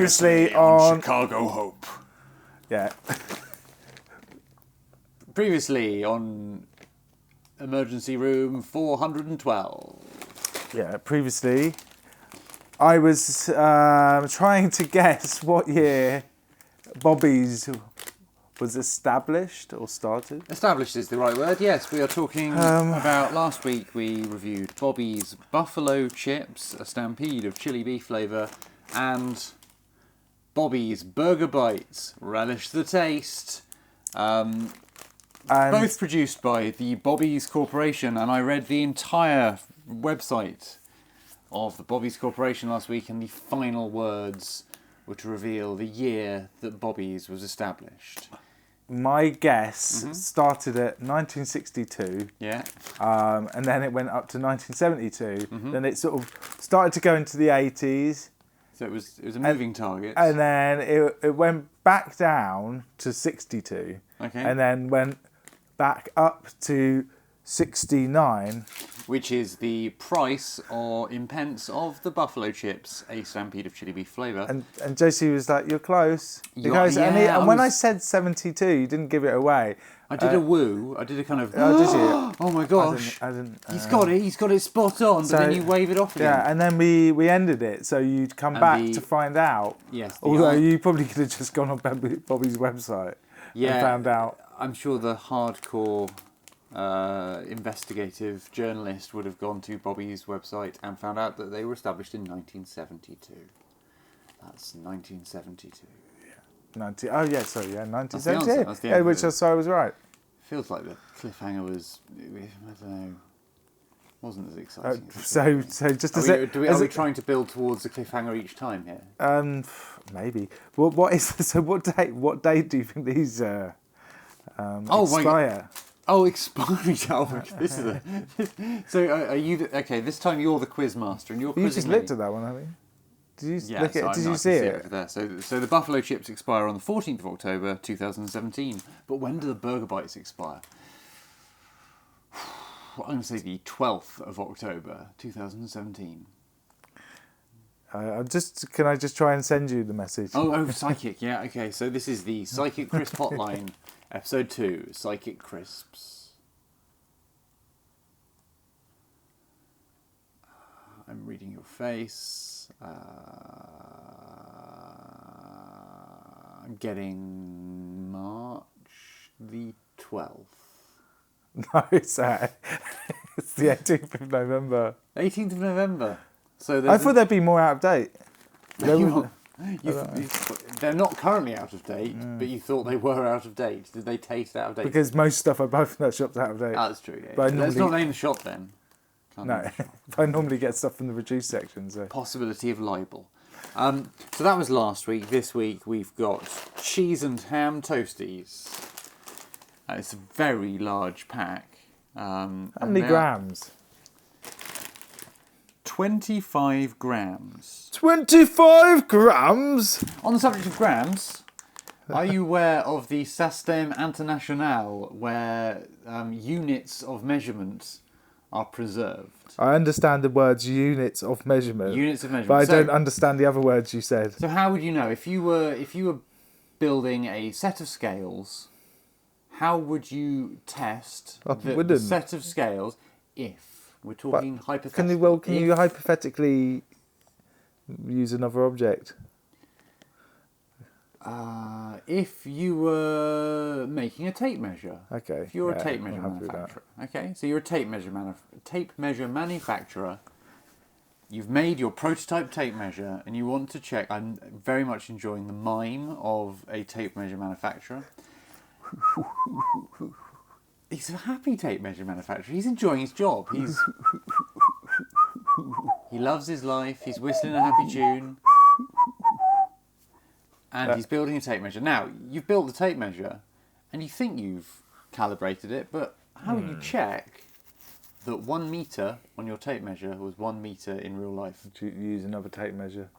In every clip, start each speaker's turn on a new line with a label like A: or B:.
A: Previously on
B: Chicago Hope.
A: Yeah.
B: Previously on Emergency Room 412.
A: Yeah, previously I was trying to guess what year Bobby's was established or started.
B: Established is the right word, yes. We are talking about last week we reviewed Bobby's Buffalo Chips, a stampede of chili beef flavour, and Bobby's Burger Bites, relish the taste. Both produced by the Bobby's Corporation, and I read the entire website of the Bobby's Corporation last week, and the final words were to reveal the year that Bobby's was established.
A: My guess started at 1962.
B: Yeah.
A: And then it went up to 1972. Then it sort of started to go into the 80s.
B: So it was a moving target.
A: And then it went back down to 62.
B: Okay.
A: And then went back up to 69.
B: Which is the price, or in pence, of the Buffalo Chips, a stampede of chili beef flavour.
A: And Josie was like, "You're close." And when I said 72, you didn't give it away.
B: I did a woo. I did a kind of.
A: Oh, did you?
B: Oh my gosh!
A: I didn't.
B: He's got it. He's got it spot on. But then you wave it off again.
A: Yeah, and then we ended it, so you'd come back to find out.
B: Yes.
A: Although you probably could have just gone on Bobby's website and found out.
B: I'm sure the hardcore investigative journalist would have gone to Bobby's website and found out that they were established in 1972. That's 1972.
A: Yeah. 1972.
B: That's the
A: Yeah,
B: answer.
A: which I was right.
B: Feels like the cliffhanger was, I don't know, wasn't as exciting.
A: So just to say,
B: are we trying to build towards the cliffhanger each time here?
A: Maybe. What date do you think these expire?
B: Oh, expiry! This is a. So are you? Okay, this time you're the quiz master, and you're quizzing
A: You just looked at that one, haven't you? Did you look at? Did you see it?
B: Over there. So the Buffalo Chips expire on the 14th of October 2017. But when do the Burger Bites expire? I'm going to say the 12th of October 2017.
A: Can I just try and send you the message?
B: Oh, psychic. Yeah. Okay. So this is the Psychic Crisp Hotline. Episode 2, Psychic Crisps. I'm reading your face. I'm getting March the 12th.
A: No, it's the 18th of November.
B: 18th of November. So
A: I thought they'd be more out of date.
B: They're not currently out of date, but you thought they were out of date. Did they taste out of date?
A: Because most stuff I buy from that shop's out of date.
B: Oh, that's true, yeah. Let's not name the shop then.
A: I normally get stuff from the reduced section. So.
B: Possibility of libel. So that was last week. This week we've got cheese and ham toasties. It's a very large pack.
A: How many grams?
B: 25 grams.
A: 25 grams?
B: On the subject of grams, are you aware of the Système International, where units of measurement are preserved?
A: I understand the words units of measurement.
B: Units of measurement.
A: But I don't understand the other words you said.
B: So how would you know? If you were building a set of scales, how would you test the set of scales if... We're talking hypothetically.
A: Can you hypothetically use another object?
B: If you were making a tape measure.
A: Okay.
B: If you're a tape measure manufacturer. Okay, so you're a tape measure manufacturer. You've made your prototype tape measure, and you want to check. I'm very much enjoying the mime of a tape measure manufacturer. He's a happy tape measure manufacturer. He's enjoying his job. He loves his life. He's whistling a happy tune. And he's building a tape measure. Now, you've built the tape measure, and you think you've calibrated it, but how would you check that 1 metre on your tape measure was 1 metre in real life?
A: To use another tape measure.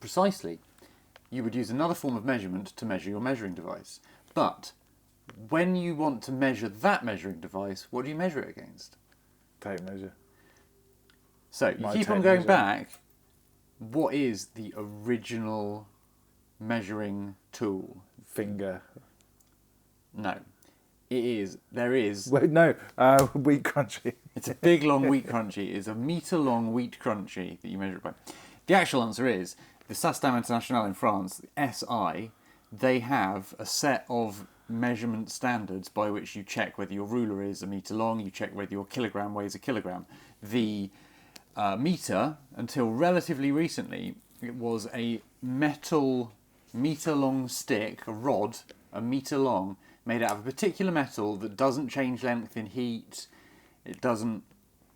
B: Precisely. You would use another form of measurement to measure your measuring device. But when you want to measure that measuring device, what do you measure it against?
A: Tape measure.
B: So you keep on going back. What is the original measuring tool.
A: Finger.
B: No. There is.
A: Wait, no. Wheat crunchy.
B: It's a big, long wheat crunchy. It's a metre-long wheat crunchy that you measure it by. The actual answer is, the Système International in France, the SI, they have a set of measurement standards by which you check whether your ruler is a metre long, you check whether your kilogram weighs a kilogram. The metre, until relatively recently, it was a metal metre-long stick, a rod, a metre long, made out of a particular metal that doesn't change length in heat, it doesn't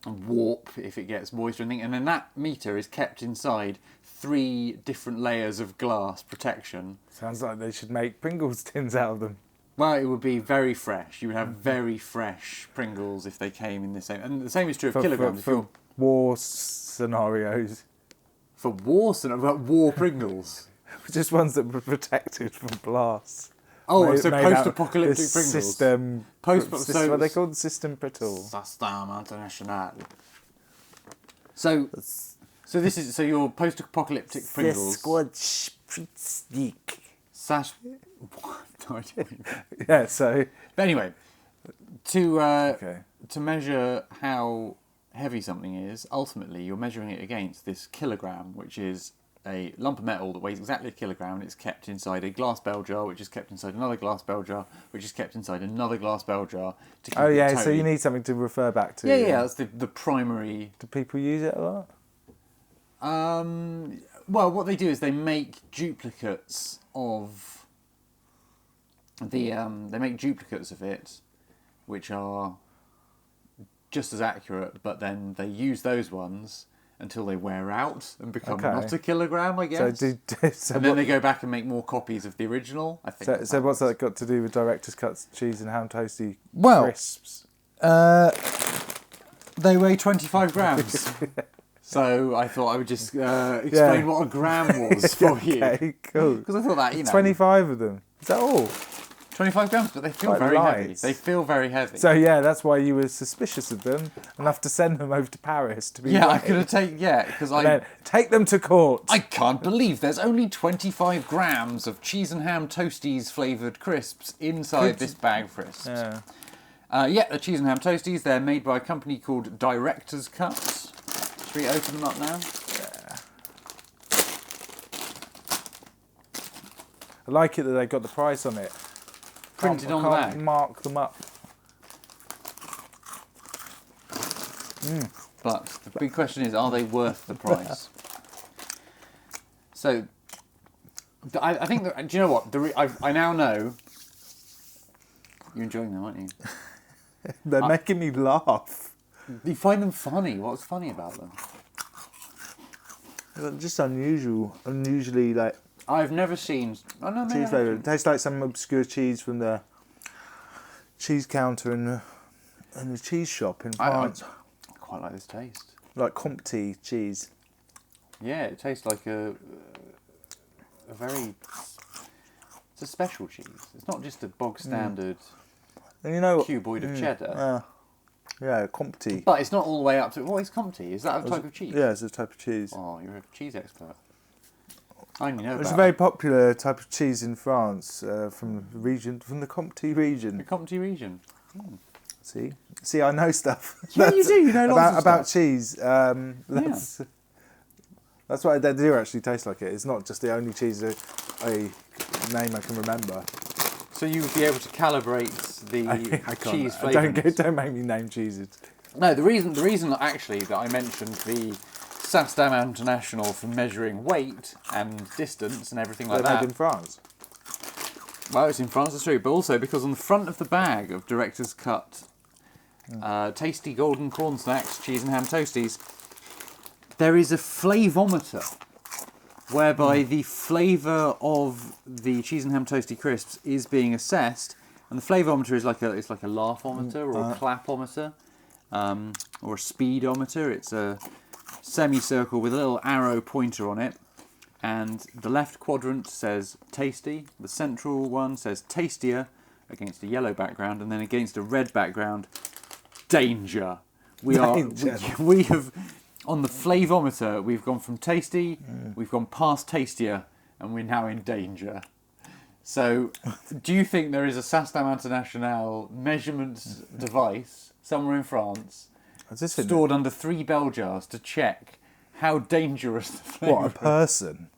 B: warp if it gets moist or anything, and then that metre is kept inside 3 different layers of glass protection.
A: Sounds like they should make Pringles tins out of them.
B: Well, it would be very fresh. You would have very fresh Pringles if they came in the same... And the same is true of kilograms.
A: For war scenarios.
B: For war Pringles?
A: Just ones that were protected from blasts.
B: Oh, so post-apocalyptic Pringles.
A: System. What are they called? System Brittle.
B: Système International. So your post-apocalyptic Pringles.
A: Yeah. So.
B: But anyway, to measure how heavy something is, ultimately you're measuring it against this kilogram, which is a lump of metal that weighs exactly a kilogram, and it's kept inside a glass bell jar, which is kept inside another glass bell jar, which is kept inside another glass bell jar. To keep it
A: so you need something to refer back to.
B: Yeah, that's the primary...
A: Do people use it a lot?
B: Well, what they do is they make duplicates of they make duplicates of it, which are just as accurate, but then they use those ones until they wear out and become not a kilogram, I guess. And then they go back and make more copies of the original, I think.
A: So what's that got to do with director's cuts, cheese and ham toasty crisps?
B: They weigh 25 grams. So I thought I would just explain what a gram was for you.
A: Okay, cool.
B: Because I thought that,
A: 25 of them. Is that all?
B: 25 grams, but they feel very heavy. They feel very heavy.
A: So that's why you were suspicious of them, enough to send them over to Paris to be weighed.
B: I could have taken, because
A: then take them to court.
B: I can't believe there's only 25 grams of cheese and ham toasties flavoured crisps inside this bag of crisps. The cheese and ham toasties, they're made by a company called Director's Cuts. Should we open them up now?
A: Yeah. I like it that they got the price on it.
B: Printed on the bag.
A: Mark them up.
B: But the big question is, are they worth the price? So, I think that, do you know what? I now know. You're enjoying them, aren't you?
A: They're making me laugh.
B: You find them funny. What's funny about them?
A: They're just unusually like.
B: I've never seen...
A: cheese flavour. It tastes like some obscure cheese from the cheese counter in the cheese shop in France.
B: I quite like this taste.
A: Like Comté cheese.
B: Yeah, it tastes like a very... It's a special cheese. It's not just a bog standard cuboid of cheddar.
A: Yeah, Comté.
B: But it's not all the way up to... What is Comté? Is that a type of cheese?
A: Yeah, it's a type of cheese.
B: Oh, you're a cheese expert. I only know about
A: It's a very popular type of cheese in France from the Comté region.
B: The Comté region.
A: See, I know stuff.
B: Yeah, you do. You know lots
A: about
B: of
A: cheese. That's why they do actually taste like it. It's not just the only cheese a name I can remember.
B: So you would be able to calibrate the cheese flavour.
A: Don't make me name cheeses.
B: No, the reason actually that I mentioned the Système International for measuring weight and distance and everything like that.
A: They're made in France.
B: Well, it's in France, that's true, but also because on the front of the bag of Director's Cut tasty golden corn snacks, cheese and ham toasties, there is a flavometer whereby the flavour of the cheese and ham toasty crisps is being assessed, and the flavometer is like a laughometer or a clapometer or a speedometer. It's a semicircle with a little arrow pointer on it, and the left quadrant says tasty, the central one says tastier against a yellow background, and then against a red background, danger. We have on the flavometer, we've gone from tasty, we've gone past tastier, and we're now in danger. So, do you think there is a Sastam International measurement device somewhere in France stored under 3 bell jars to check how dangerous the flavour
A: What, a person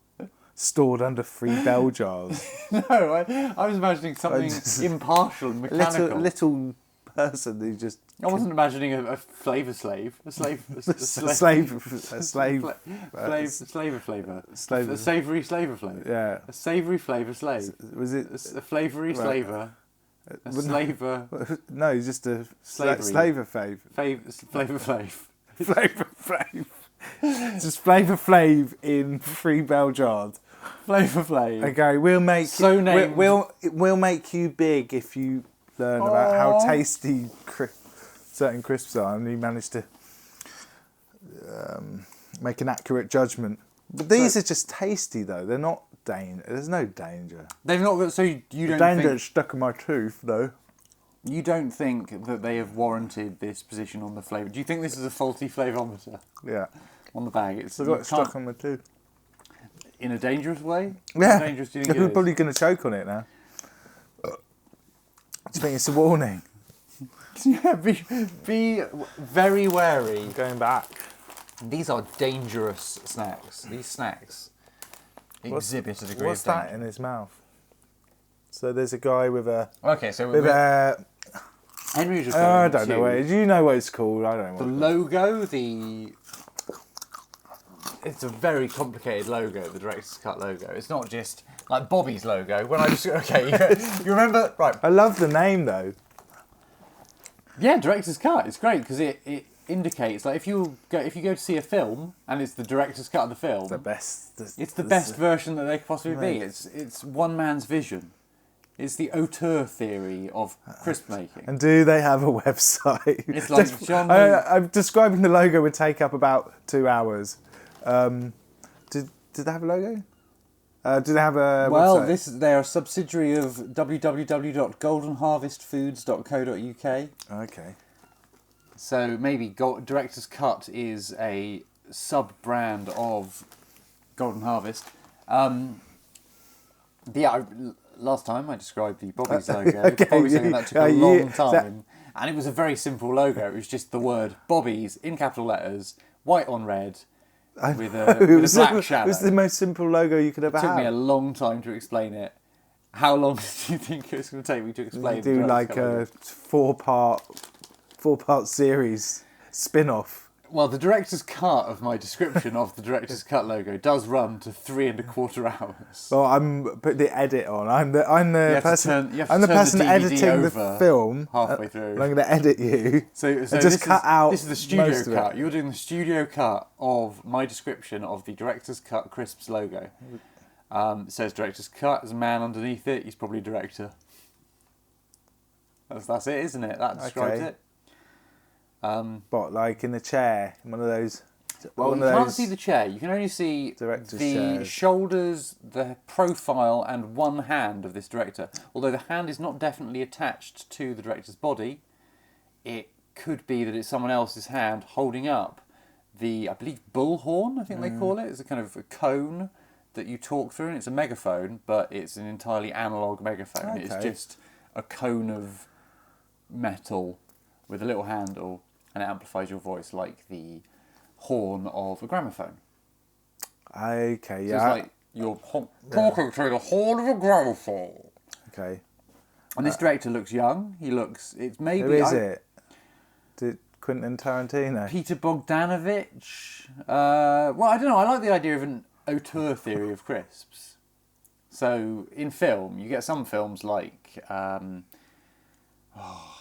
A: stored under 3 bell jars?
B: No, I was imagining something impartial and mechanical.
A: Little person who just...
B: I wasn't imagining a flavour slave. A
A: Savoury
B: slaver flavour.
A: Yeah.
B: A savoury flavour slave.
A: Was it...
B: A flavoury slaver. A slaver.
A: No, he's just a
B: Slavery.
A: slaver fave.
B: Flavour flave.
A: Flavour Flav. Just Flavour Flav in 3 bell jars.
B: Flavour Flav.
A: Okay, we'll make
B: So named.
A: we'll make you big if you learn about how tasty certain crisps are, and you manage to make an accurate judgment. But these are just tasty though. They're not There's no danger.
B: They've not got. So you don't
A: Danger
B: think,
A: is stuck in my tooth though.
B: You don't think that they have warranted this position on the flavour? Do you think this is a faulty flavometer?
A: Yeah.
B: On the bag,
A: I got it stuck on my tooth.
B: In a dangerous way?
A: Yeah.
B: How dangerous do you think
A: We're
B: it is?
A: probably going to choke on it now. Do you think it's a warning?
B: Yeah, be very wary.
A: I'm going back.
B: These are dangerous snacks. These snacks exhibit a degree of danger.
A: What's that in his mouth? So there's a guy with a...
B: Okay, so Henry just
A: I don't know what it is. You know what it's called. I don't know.
B: The logo, it's a very complicated logo, the Director's Cut logo. It's not just like Bobby's logo. When I just... Okay, you remember... Right.
A: I love the name though.
B: Yeah, Director's Cut. It's great because it indicates, like, if you go to see a film and it's the Director's Cut of the film...
A: The best.
B: It's the best version that they could possibly be. It's one man's vision. It's the auteur theory of crisp making.
A: And do they have a website?
B: It's like
A: I'm describing the logo would take up about 2 hours. Did they have a logo? Do they have a website?
B: They're a subsidiary of www.goldenharvestfoods.co.uk.
A: Okay.
B: So maybe Director's Cut is a sub-brand of Golden Harvest. Last time I described the Bobby's logo.
A: Okay,
B: Bobby's logo, that took a long time. And it was a very simple logo. It was just the word Bobby's in capital letters, white on red, with a black shadow.
A: It was the most simple logo you could ever have.
B: It took me a long time to explain it. How long do you think it was going to take me to explain it?
A: Do like a 4-part series spin-off.
B: Well, the director's cut of my description of the director's cut logo does run to 3.25 hours.
A: Well, I'm putting the edit on. I'm the person. I'm the person
B: DVD
A: editing the film
B: halfway through.
A: And I'm going to edit you.
B: So
A: just cut out.
B: This is the studio
A: most of
B: cut.
A: it.
B: You're doing the studio cut of my description of the director's cut crisps logo. It says director's cut. There's a man underneath it. He's probably a director. That's it, isn't it? That describes it.
A: But like in the chair, one of those.
B: Well, you can't see the chair. You can only see the shoulders, the profile, and one hand of this director. Although the hand is not definitely attached to the director's body, it could be that it's someone else's hand holding up the, I believe, bullhorn, I think they call it. It's a kind of a cone that you talk through, and it's a megaphone, but it's an entirely analogue megaphone.
A: Okay.
B: It's just a cone of metal with a little handle, and it amplifies your voice like the horn of a gramophone.
A: Okay, yeah.
B: So it's like you're talking through the horn of a gramophone.
A: Okay.
B: And this director looks young. It's maybe...
A: Who is it? Quentin Tarantino?
B: Peter Bogdanovich. Well, I don't know. I like the idea of an auteur theory of crisps. So in film, you get some films like...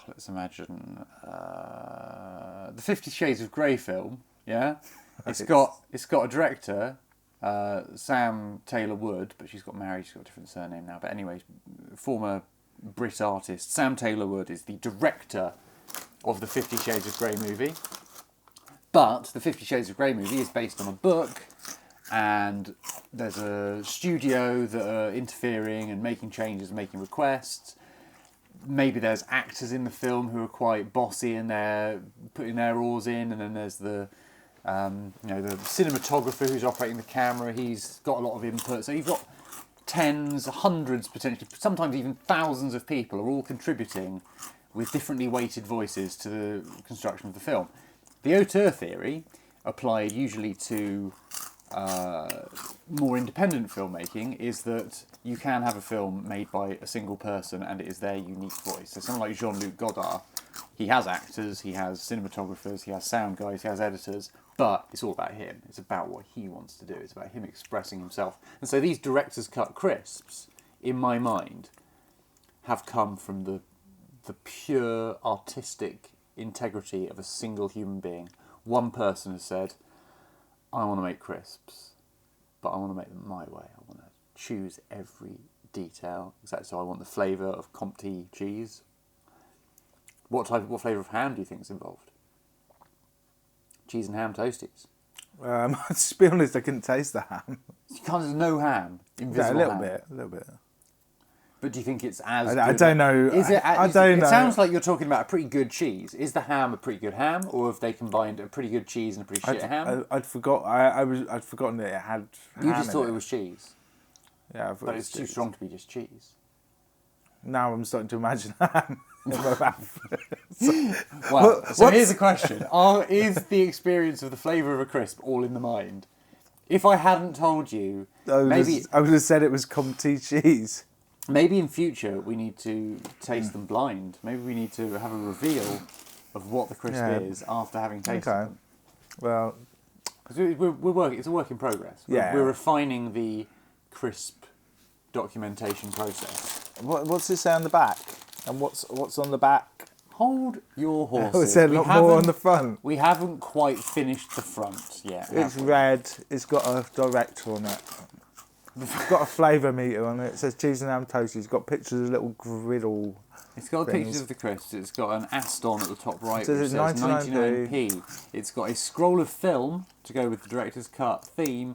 B: let's imagine the 50 Shades of Grey film. Yeah, it's got a director, Sam Taylor Wood, but she's got married. She's got a different surname now. But anyway, former Brit artist Sam Taylor Wood is the director of the 50 Shades of Grey movie. But the 50 Shades of Grey movie is based on a book, and there's a studio that are interfering and making changes, making requests. Maybe there's actors in the film who are quite bossy and they're putting their oars in, and then there's the the cinematographer who's operating the camera. He's got a lot of input. So you've got tens, hundreds, potentially, sometimes even thousands of people are all contributing with differently weighted voices to the construction of the film. The auteur theory, applied usually to more independent filmmaking, is that you can have a film made by a single person and it is their unique voice. So someone like Jean-Luc Godard, he has actors, he has cinematographers, he has sound guys, he has editors, but it's all about him. It's about what he wants to do. It's about him expressing himself. And so these director's cut crisps, in my mind, have come from the pure artistic integrity of a single human being. One person has said, I want to make crisps, but I want to make them my way. I want to choose every detail. Exactly. So I want the flavour of Comté cheese. What flavour of ham do you think is involved? Cheese and ham toasties.
A: To be honest, I couldn't taste the ham.
B: You can't. There's no ham. Invisible
A: Yeah, a
B: ham.
A: little bit.
B: But do you think it's as?
A: I don't know.
B: Is it?
A: I don't know.
B: It sounds like you're talking about a pretty good cheese. Is the ham a pretty good ham, or have they combined a pretty good cheese and a pretty shit ham?
A: I'd forgotten that it had.
B: You
A: ham
B: just
A: in
B: thought it was cheese.
A: Yeah, I thought
B: But
A: it
B: it's
A: was
B: too
A: cheese.
B: strong to be just cheese.
A: Now I'm starting to imagine ham in my mouth.
B: Well, so here's the question: is the experience of the flavour of a crisp all in the mind? If I hadn't told you,
A: I would have said it was Comté cheese.
B: Maybe in future we need to taste them blind. Maybe we need to have a reveal of what the crisp is after having tasted them.
A: Well,
B: because we're working. It's a work in progress. We're refining the crisp documentation process.
A: what's it say on the back? And what's on the back?
B: Hold your horses.
A: Oh, is there a lot more on the front?
B: We haven't quite finished the front yet.
A: It's red. It's got a director on it. It's got a flavour meter on it. It says cheese and ham toasties. It's got pictures of little griddle.
B: It's got
A: things.
B: pictures of the crisps. It's got an Aston at the top right,
A: So
B: which
A: it's
B: says
A: 99p.
B: 99p. It's got a scroll of film to go with the director's cut theme,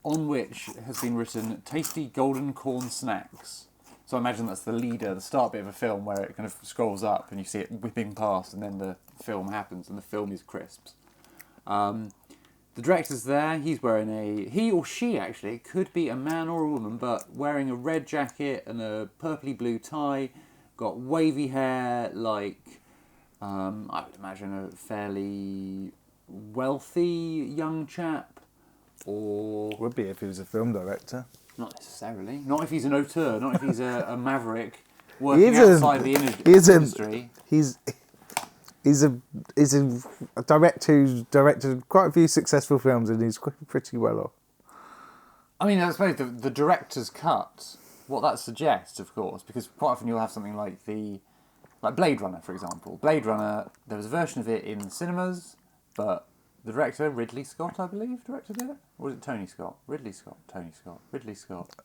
B: on which has been written "Tasty Golden Corn Snacks." So I imagine that's the leader, the start bit of a film where it kind of scrolls up and you see it whipping past, and then the film happens, and the film is crisps. The director's there. He's wearing he or she actually could be a man or a woman, but wearing a red jacket and a purpley blue tie. Got wavy hair, like I would imagine a fairly wealthy young chap, or
A: Would be if he was a film director.
B: not necessarily. Not if he's an auteur. Not if he's a maverick working outside the industry.
A: He's a director who's directed quite a few successful films, and he's pretty well off.
B: I mean, I suppose the director's cut, what that suggests, of course, because quite often you'll have something like Blade Runner, for example. Blade Runner, there was a version of it in cinemas, but the director, Ridley Scott, I believe, directed it? Or was it Tony Scott? Ridley Scott, Tony Scott, Ridley Scott.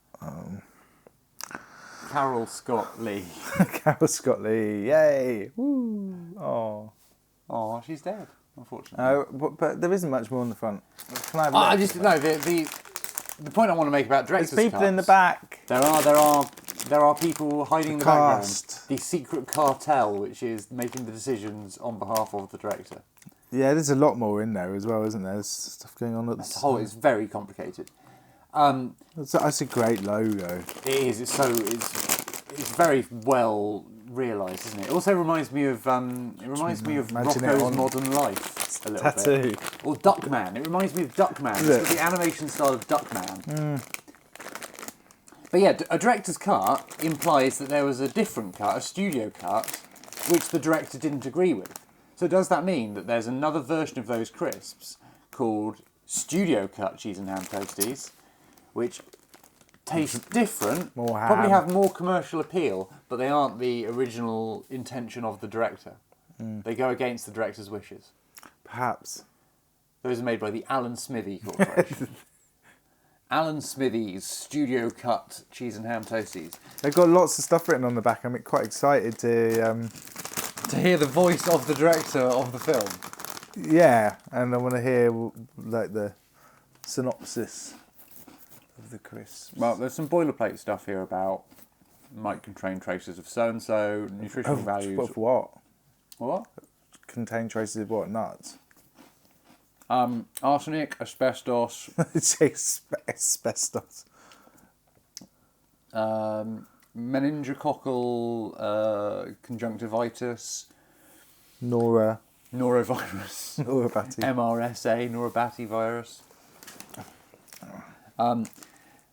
B: Carol Scott Lee.
A: Carol Scott Lee, yay! Woo!
B: Oh, she's dead, unfortunately.
A: But there isn't much more on the front. Can I have
B: The point I want to make about director's
A: There's people
B: cuts,
A: in the back.
B: There are people hiding in the
A: Cast.
B: background. The secret cartel, which is making the decisions on behalf of the director.
A: Yeah, there's a lot more in there as well, isn't there? There's stuff going on at the
B: whole is very complicated.
A: That's a great logo.
B: It is. It's very well realised, isn't it? It also reminds me of Rocco's Modern Life a little bit. Or Duckman. It reminds me of Duckman. It's got the animation style of Duckman. But yeah, a director's cut implies that there was a different cut, a studio cut, which the director didn't agree with. So does that mean that there's another version of those crisps called Studio Cut Cheese and Ham Toasties, which taste different, probably have more commercial appeal, but they aren't the original intention of the director. They go against the director's wishes.
A: Perhaps.
B: Those are made by the Alan Smithy Corporation. Alan Smithy's Studio Cut Cheese and Ham Toasties.
A: They've got lots of stuff written on the back. I'm quite excited to
B: hear the voice of the director of the film.
A: Yeah, and I want to hear like the synopsis of the crisps.
B: Well, there's some boilerplate stuff here about might contain traces of so-and-so, nutritional values.
A: Of what?
B: What?
A: Contain traces of what? Nuts?
B: Arsenic, asbestos.
A: It's asbestos.
B: meningococcal conjunctivitis,
A: Nora.
B: norovirus,
A: Norabati.
B: MRSA, Norabati virus.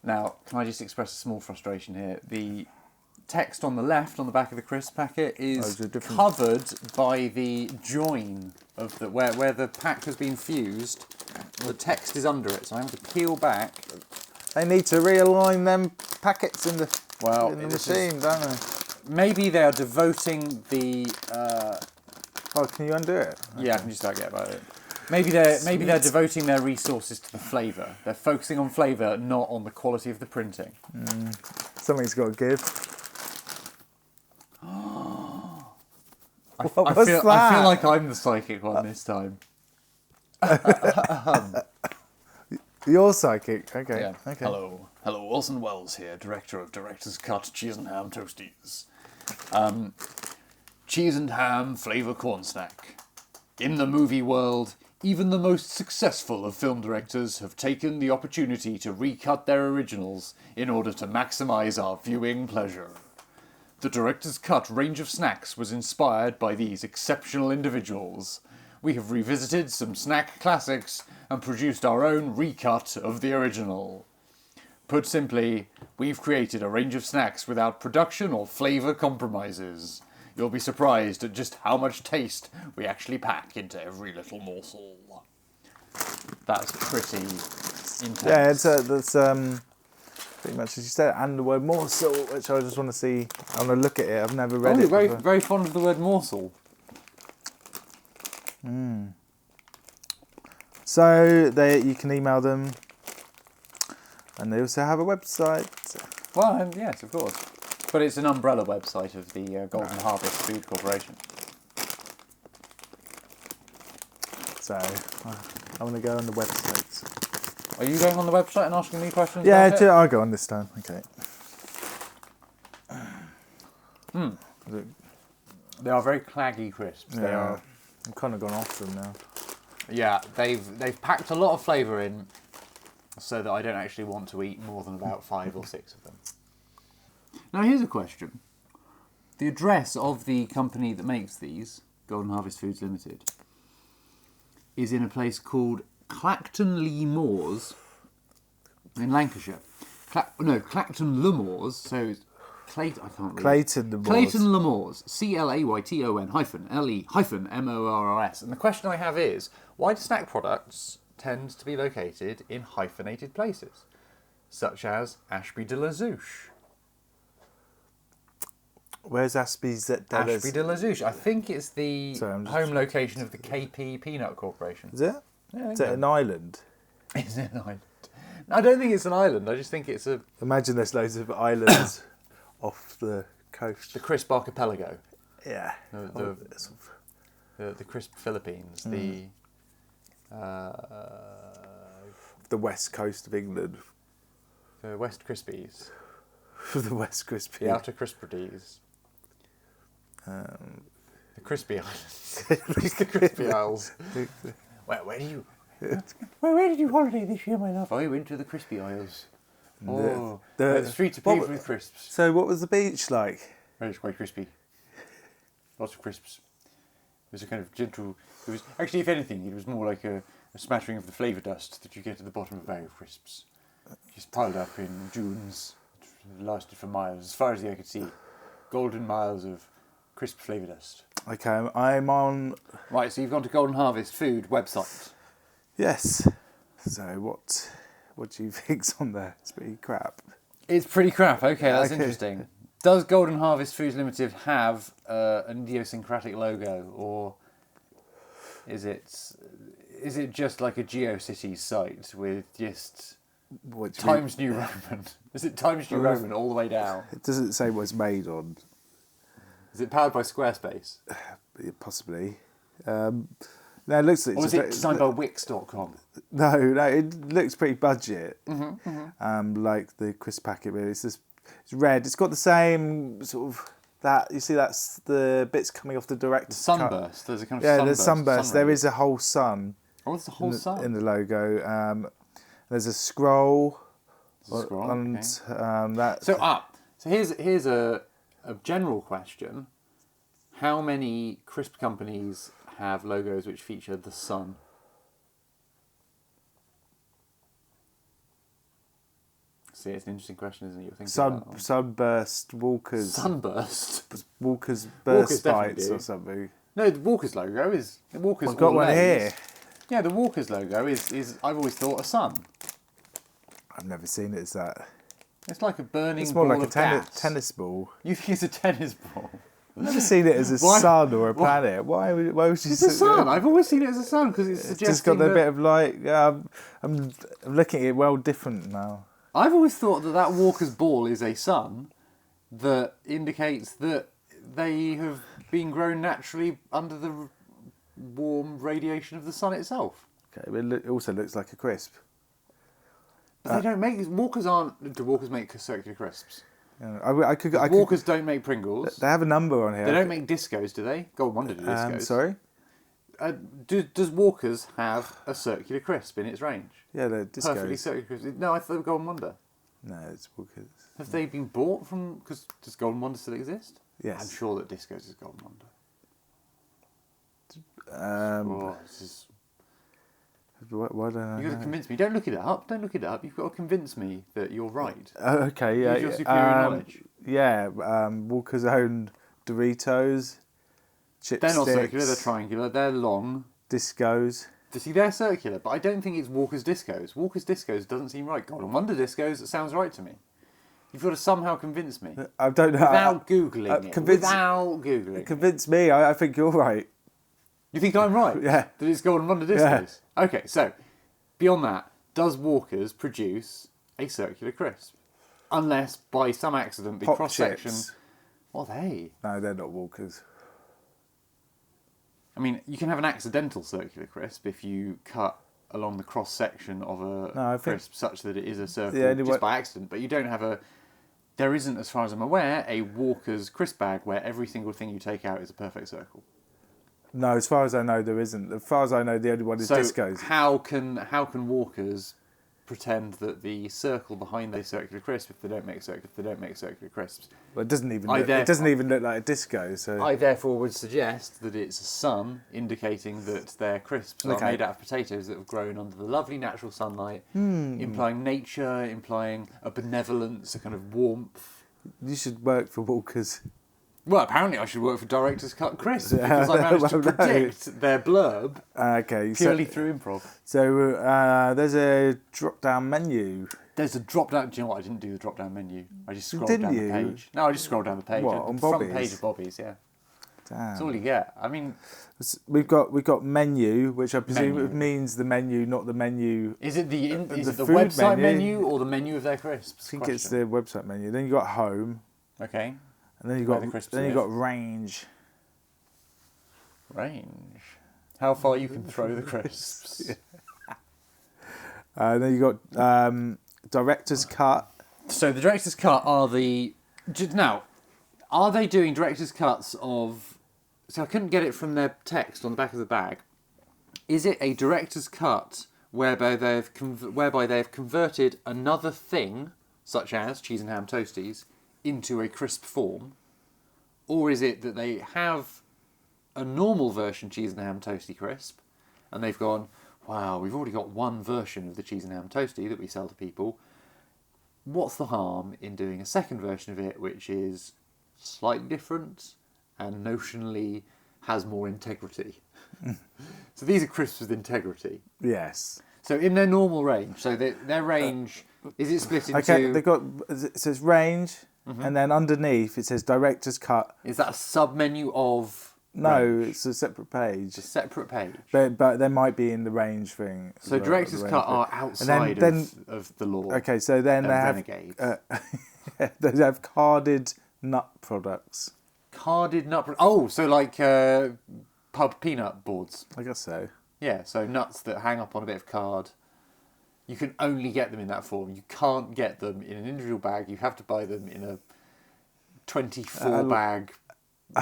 B: Now, can I just express a small frustration here? The text on the left, on the back of the crisp packet, is covered by the join of the where the pack has been fused. The text is under it, so I have to peel back.
A: They need to realign them packets in the machine, don't they?
B: Maybe they are devoting the.
A: Oh, can you undo it?
B: Yeah, I can just get about it. Maybe they're devoting their resources to the flavour. They're focusing on flavour, not on the quality of the printing.
A: Something's got to give.
B: I feel like I'm the psychic one this time.
A: You're psychic. Okay.
B: Yeah.
A: Okay.
B: Hello, Orson Welles here, director of Director's Cut Cheese and Ham Toasties. Cheese and ham flavour corn snack. In the movie world, even the most successful of film directors have taken the opportunity to recut their originals in order to maximise our viewing pleasure. The Director's Cut range of snacks was inspired by these exceptional individuals. We have revisited some snack classics and produced our own recut of the original. Put simply, we've created a range of snacks without production or flavour compromises. You'll be surprised at just how much taste we actually pack into every little morsel. That's pretty intense.
A: Yeah, that's pretty much as you said, and the word morsel, which I just want to see. I want to look at it. I've never read it.
B: Very, very fond of the word morsel.
A: So you can email them, and they also have a website.
B: Well, and yes, of course. But it's an umbrella website of the Golden Harvest Food Corporation.
A: So I want to go on the website.
B: Are you going on the website and asking me questions?
A: Yeah,
B: about it?
A: I'll go on this time. Okay.
B: They are very claggy crisps. They are.
A: I've kind of gone off them now.
B: Yeah, they've packed a lot of flavour in, so that I don't actually want to eat more than about 5 or 6 of them. Now here's a question. The address of the company that makes these, Golden Harvest Foods Limited, is in a place called Clacton-le-Moors in Lancashire. Clacton-le-Moors, so I can't read.
A: Clayton-le-Moors.
B: Clayton-le-Moors, Clayton-le-Moors. And the question I have is, why do snack products tend to be located in hyphenated places, such as Ashby de la Zouche?
A: Where's Ashby de la
B: Zouche? I think it's the home location of the KP Peanut Corporation.
A: Is it?
B: Yeah,
A: is it an island?
B: Is it an island? I don't think it's an island. I just think it's a...
A: Imagine there's loads of islands off the coast.
B: The Crisp Archipelago.
A: Yeah.
B: The Crisp Philippines. The
A: west coast of England.
B: The West Crispies.
A: The West Crispy.
B: The Outer Crispides. The Crispy Islands. The Crispy Isles. Where did you holiday this year, my love? I went to the Crispy Isles. The streets are paved with crisps.
A: So what was the beach like?
B: It was quite crispy. Lots of crisps. It was a kind of gentle... It was actually, if anything, it was more like a smattering of the flavour dust that you get at the bottom of a bag of crisps. Just piled up in dunes. It lasted for miles, as far as the eye could see. Golden miles of crisp flavour dust.
A: Okay, I'm on...
B: Right, so you've gone to Golden Harvest Food website.
A: Yes. So what do you think's on there? It's pretty crap.
B: It's pretty crap. Okay, that's interesting. Does Golden Harvest Foods Limited have an idiosyncratic logo, or is it just like a GeoCities site with just Times New Roman? Is it Times New Roman all the way down?
A: It doesn't say what it's made on.
B: Is it powered by Squarespace?
A: Possibly. No, it looks.
B: Or is it designed by Wix.com?
A: No, it looks pretty budget. Like the crisp packet, really. It's red. It's got the same sort of that. You see, that's the bits coming off the direct
B: sunburst. There's a kind of
A: there's sunburst. There is a whole sun.
B: Oh, it's a whole sun
A: in the logo. There's a scroll.
B: There's a scroll.
A: And
B: okay.
A: That.
B: So So here's a general question. How many crisp companies have logos which feature the sun? See, it's an interesting question, isn't it? You're thinking about that one.
A: Sunburst Walkers.
B: Sunburst?
A: Walkers
B: Walkers
A: Burst
B: definitely
A: Bites
B: do.
A: or something.
B: No, the Walkers logo is... The Walkers
A: I've got
B: all
A: one
B: A's.
A: here.
B: Yeah, the Walkers logo is I've always thought, a sun.
A: I've never seen it as that.
B: It's like a burning
A: It's more
B: ball
A: like a
B: of gas.
A: tennis ball.
B: You think it's a tennis ball?
A: I've never seen it as a
B: Why-
A: sun or a planet. Why would you
B: It's
A: say
B: a sun. I've always seen it as a sun because it's
A: It's
B: suggesting
A: just got a
B: that...
A: bit of light. I'm looking at it well different now.
B: I've always thought that Walker's ball is a sun that indicates that they have been grown naturally under the warm radiation of the sun itself.
A: Okay, but it also looks like a crisp.
B: But they don't make... Walkers aren't... Do Walkers make circular crisps?
A: I could.
B: Walkers don't make Pringles.
A: They have a number on here.
B: They don't make discos, do they? Golden Wonder do discos.
A: Sorry.
B: Does Walkers have a circular crisp in its range?
A: Yeah, they're discos.
B: Perfectly circular crisp. No, I thought they were Golden Wonder.
A: No, it's Walkers.
B: Have they been bought from... Because does Golden Wonder still exist?
A: Yes.
B: I'm sure that discos is Golden Wonder. This is...
A: Why don't I
B: You've got to
A: know?
B: convince me. Don't look it up. Don't look it up. You've got to convince me that you're right.
A: Okay, yeah.
B: Use your superior knowledge.
A: Yeah, Walker's own Doritos, chipsticks.
B: They're not circular. They're triangular. They're long.
A: Discos.
B: See, they're circular, but I don't think it's Walker's Discos. Walker's Discos doesn't seem right. Golden Wonder Discos, it sounds right to me. You've got to somehow convince me.
A: I don't know.
B: Without Googling it.
A: convince-
B: Without Googling it.
A: Convince me. I think you're right.
B: You think I'm right?
A: Yeah.
B: That it's Golden Wonder Discos?
A: Yeah.
B: Okay, so, beyond that, does Walker's produce a circular crisp? Unless, by some accident, the
A: Pop
B: cross-section...
A: chips.
B: What are they?
A: No, they're not Walkers.
B: I mean, you can have an accidental circular crisp if you cut along the cross-section of a
A: No, I think
B: crisp such that it is a circle
A: the only
B: just
A: way-
B: by accident. But you don't have a... There isn't, as far as I'm aware, a Walker's crisp bag where every single thing you take out is a perfect circle.
A: No, as far as I know, there isn't. As far as I know, the only one is
B: So
A: Discos.
B: how can Walker's pretend that the circle behind the circular crisp, if they don't make circular crisps?
A: Well, it doesn't even.
B: I
A: It doesn't even look like a disco. So
B: I therefore would suggest that it's a sun, indicating that their crisps are
A: Okay.
B: made out of potatoes that have grown under the lovely natural sunlight, implying nature, implying a benevolence, a kind of warmth.
A: you should work for Walkers.
B: Well, apparently I should work for Director's Cut Crisp because I managed to
A: Well, no.
B: predict their blurb
A: Okay,
B: purely through improv.
A: So there's a drop-down menu.
B: There's a drop down. Do you know what? I didn't do the drop down menu. I just scrolled
A: Didn't
B: down
A: you?
B: the page. No, I just scrolled down the page.
A: What,
B: The
A: on
B: front
A: Bobby's?
B: page of Bobby's, yeah.
A: Damn.
B: That's all you get. I mean,
A: We've got menu, which I presume
B: Menu.
A: means the menu, not the menu.
B: is it the
A: food
B: website
A: menu.
B: menu or the menu of their crisps?
A: I think it's the website menu. Then you got home,
B: Okay.
A: and then you
B: Where
A: got
B: the crisps
A: then you
B: live.
A: got range.
B: Range. How far you can throw the crisps.
A: Then you got director's cut.
B: So the director's cut are now. Are they doing director's cuts of? So I couldn't get it from their text on the back of the bag. Is it a director's cut whereby they've converted another thing, such as cheese and ham toasties, into a crisp form, or is it that they have a normal version cheese and ham toasty crisp, and they've gone, wow, we've already got one version of the cheese and ham toasty that we sell to people. What's the harm in doing a second version of it, which is slightly different and notionally has more integrity? So these are crisps with integrity.
A: Yes.
B: So in their normal range, so their range, is it split into...
A: Okay, they got it says range, and then underneath it says director's cut.
B: Is that a sub-menu of...
A: No,
B: range?
A: it's a separate page.
B: A separate page.
A: But they might be in the range thing. as
B: So
A: well,
B: director's
A: the range
B: cut
A: bit.
B: are
A: And
B: outside
A: then
B: of the law.
A: okay, so then they have
B: renegades.
A: they have carded nut products.
B: Carded nut... Oh, so like pub peanut boards.
A: I guess so.
B: Yeah, so nuts that hang up on a bit of card. You can only get them in that form. You can't get them in an individual bag. You have to buy them in a 24-bag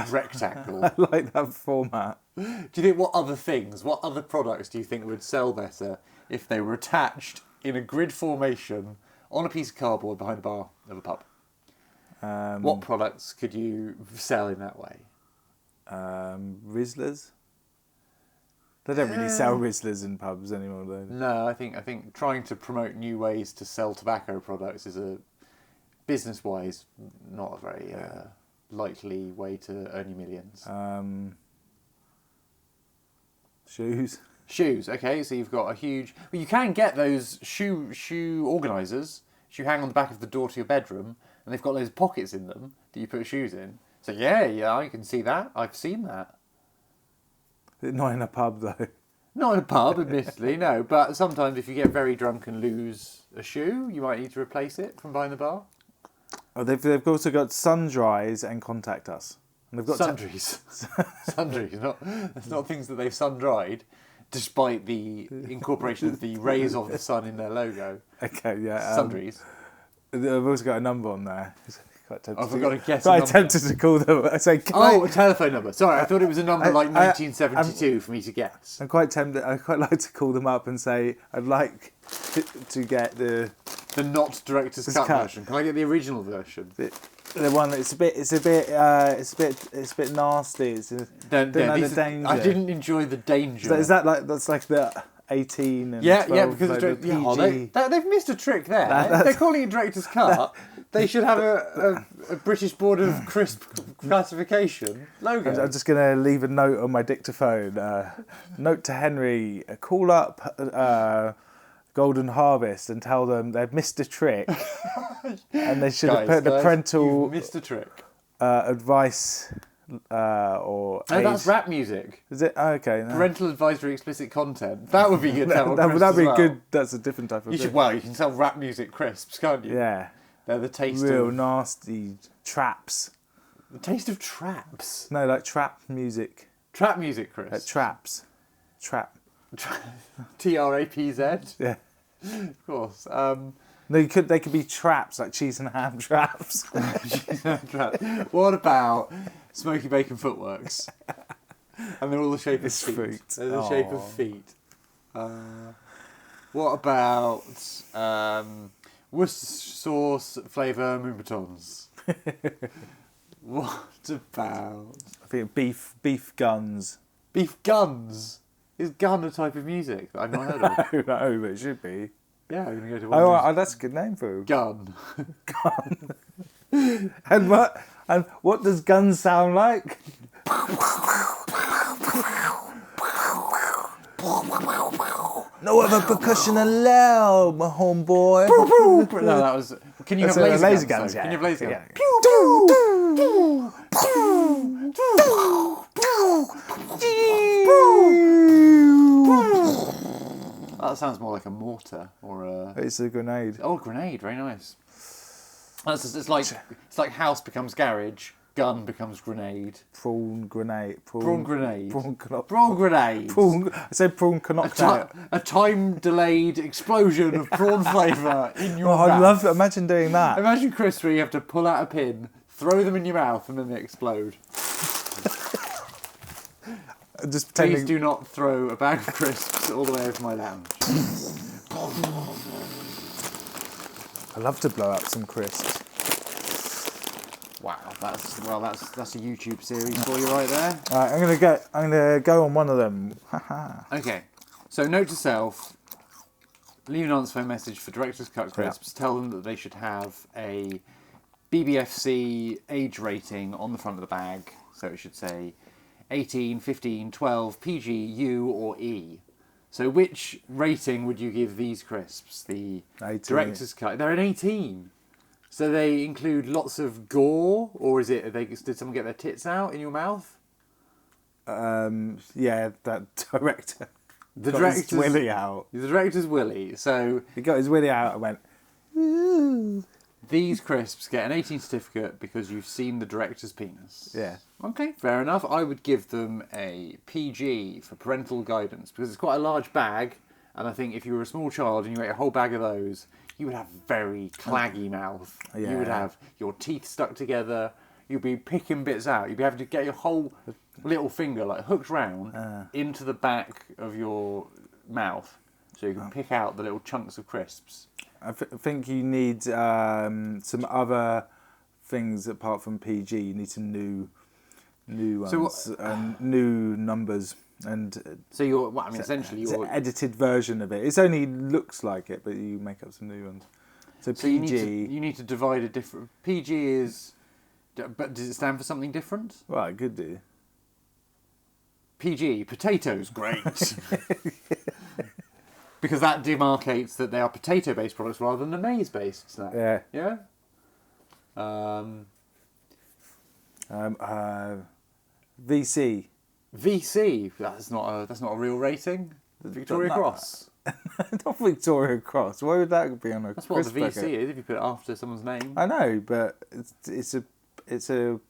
B: rectangle.
A: I like that format.
B: Do you think what other products do you think would sell better if they were attached in a grid formation on a piece of cardboard behind the bar of a pub? What products could you sell in that way?
A: Rizzlers. They don't really sell Rizzlers in pubs anymore, though.
B: No, I think trying to promote new ways to sell tobacco products is a business-wise not a very likely way to earn you millions.
A: Shoes.
B: Shoes. Okay, so you've got a huge. Well, you can get those shoe organisers. You hang on the back of the door to your bedroom, and they've got those pockets in them that you put shoes in. So yeah, I can see that. I've seen that.
A: Not in a pub, though.
B: Not in a pub, admittedly, no. But sometimes if you get very drunk and lose a shoe, you might need to replace it from behind the bar.
A: Oh, they've also got Sundries and Contact Us. And they've got
B: Sundries. Sundries. It's not things that they've sun-dried, despite the incorporation of the rays of the sun in their logo.
A: Okay, yeah.
B: Sundries.
A: I've also got a number on there.
B: I've got to guess.
A: I attempted to call them. I say,
B: a telephone number. Sorry, I thought it was a number like 1972 for me to guess.
A: I'm quite tempted. I quite like to call them up and say I'd like to get the
B: not director's cut version. Can I get the original version?
A: The one that's it's a bit nasty. It's the danger.
B: I didn't enjoy the danger.
A: Is that like the 18 and 12,
B: because
A: like
B: PG. They've missed a trick there. They're calling it director's cut. They should have a British Board of Crisp classification logo.
A: I'm just going to leave a note on my dictaphone. Note to Henry, call up Golden Harvest and tell them they've missed a trick. And they should have put the parental...
B: You've missed a trick.
A: Advice or...
B: No, that's rap music.
A: Is it? Oh, okay. No.
B: Parental advisory explicit content. That would be good.
A: That'd be good. That's a different type of thing.
B: You can sell rap music crisps, can't you?
A: Yeah.
B: They're the taste
A: Real
B: of...
A: nasty traps.
B: The taste of traps?
A: No, like trap music.
B: Trap music, Chris?
A: Like traps. Trap.
B: TRAPZ?
A: Yeah.
B: Of course.
A: No, they could be traps, like cheese and ham traps.
B: What about Smoky Bacon Footworks? And they're all the shape of feet. They're the shape of feet. What about... Worcestershire sauce flavour Moonbatons. What about...
A: I think beef guns.
B: Beef guns? Is gun a type of music that I've not heard of?
A: No, but it should be.
B: Yeah, I'm going to go to one.
A: Oh, that's a good name for it.
B: Gun.
A: Gun. And what does gun sound like? No other percussion allowed, my homeboy.
B: No, that was... Can you have laser guns? Yeah. Can you have laser guns? That sounds more like a mortar or a...
A: It's a grenade.
B: Oh, grenade. Very nice. It's like house becomes garage, gun becomes grenade.
A: Prawn grenade.
B: Prawn grenade.
A: Prawn
B: grenade.
A: I said prawn cocktail.
B: A time-delayed explosion of prawn flavour in your mouth.
A: I'd love to imagine doing that.
B: Imagine, Chris, where you have to pull out a pin, throw them in your mouth, and then they explode.
A: Just
B: Please do not throw a bag of crisps all the way over my lounge.
A: I'd love to blow up some crisps.
B: Wow, that's a YouTube series for you right there.
A: Alright, I'm gonna go on one of them.
B: Okay, so note to self: leave an answer phone message for Director's Cut crisps. Tell them that they should have a BBFC age rating on the front of the bag. So it should say 18, 15, 12, PG, U or E. So which rating would you give these crisps? The
A: 18.
B: Director's Cut. They're an 18. So they include lots of gore, or is it? Did someone get their tits out in your mouth?
A: Yeah, that director.
B: The
A: got
B: director's
A: his willy out.
B: The director's willy. So
A: he got his willy out and went. Ooh.
B: These crisps get an 18 certificate because you've seen the director's penis.
A: Yeah.
B: Okay, fair enough. I would give them a PG for parental guidance because it's quite a large bag, and I think if you were a small child and you ate a whole bag of those, you would have a very claggy mouth.
A: Yeah.
B: You would have your teeth stuck together. You'd be picking bits out. You'd be having to get your whole little finger like hooked round into the back of your mouth so you can pick out the little chunks of crisps.
A: I think you need some other things apart from PG. You need some new ones
B: So
A: and new numbers. And
B: so you're, well, I mean, essentially
A: it's
B: you're...
A: an edited version of it. It only looks like it, but you make up some new ones. So PG...
B: you need to divide a different... PG is... But does it stand for something different?
A: Well, it could do.
B: PG, potatoes, great. Because that demarcates that they are potato-based products rather than a maize-based snack.
A: Yeah.
B: Yeah?
A: VC.
B: VC, that's not a real rating. Victoria Cross.
A: Not Victoria Cross. Why would that be on a
B: That's what the
A: crisp
B: VC
A: packet?
B: is if you put it after someone's name.
A: I know, but it's a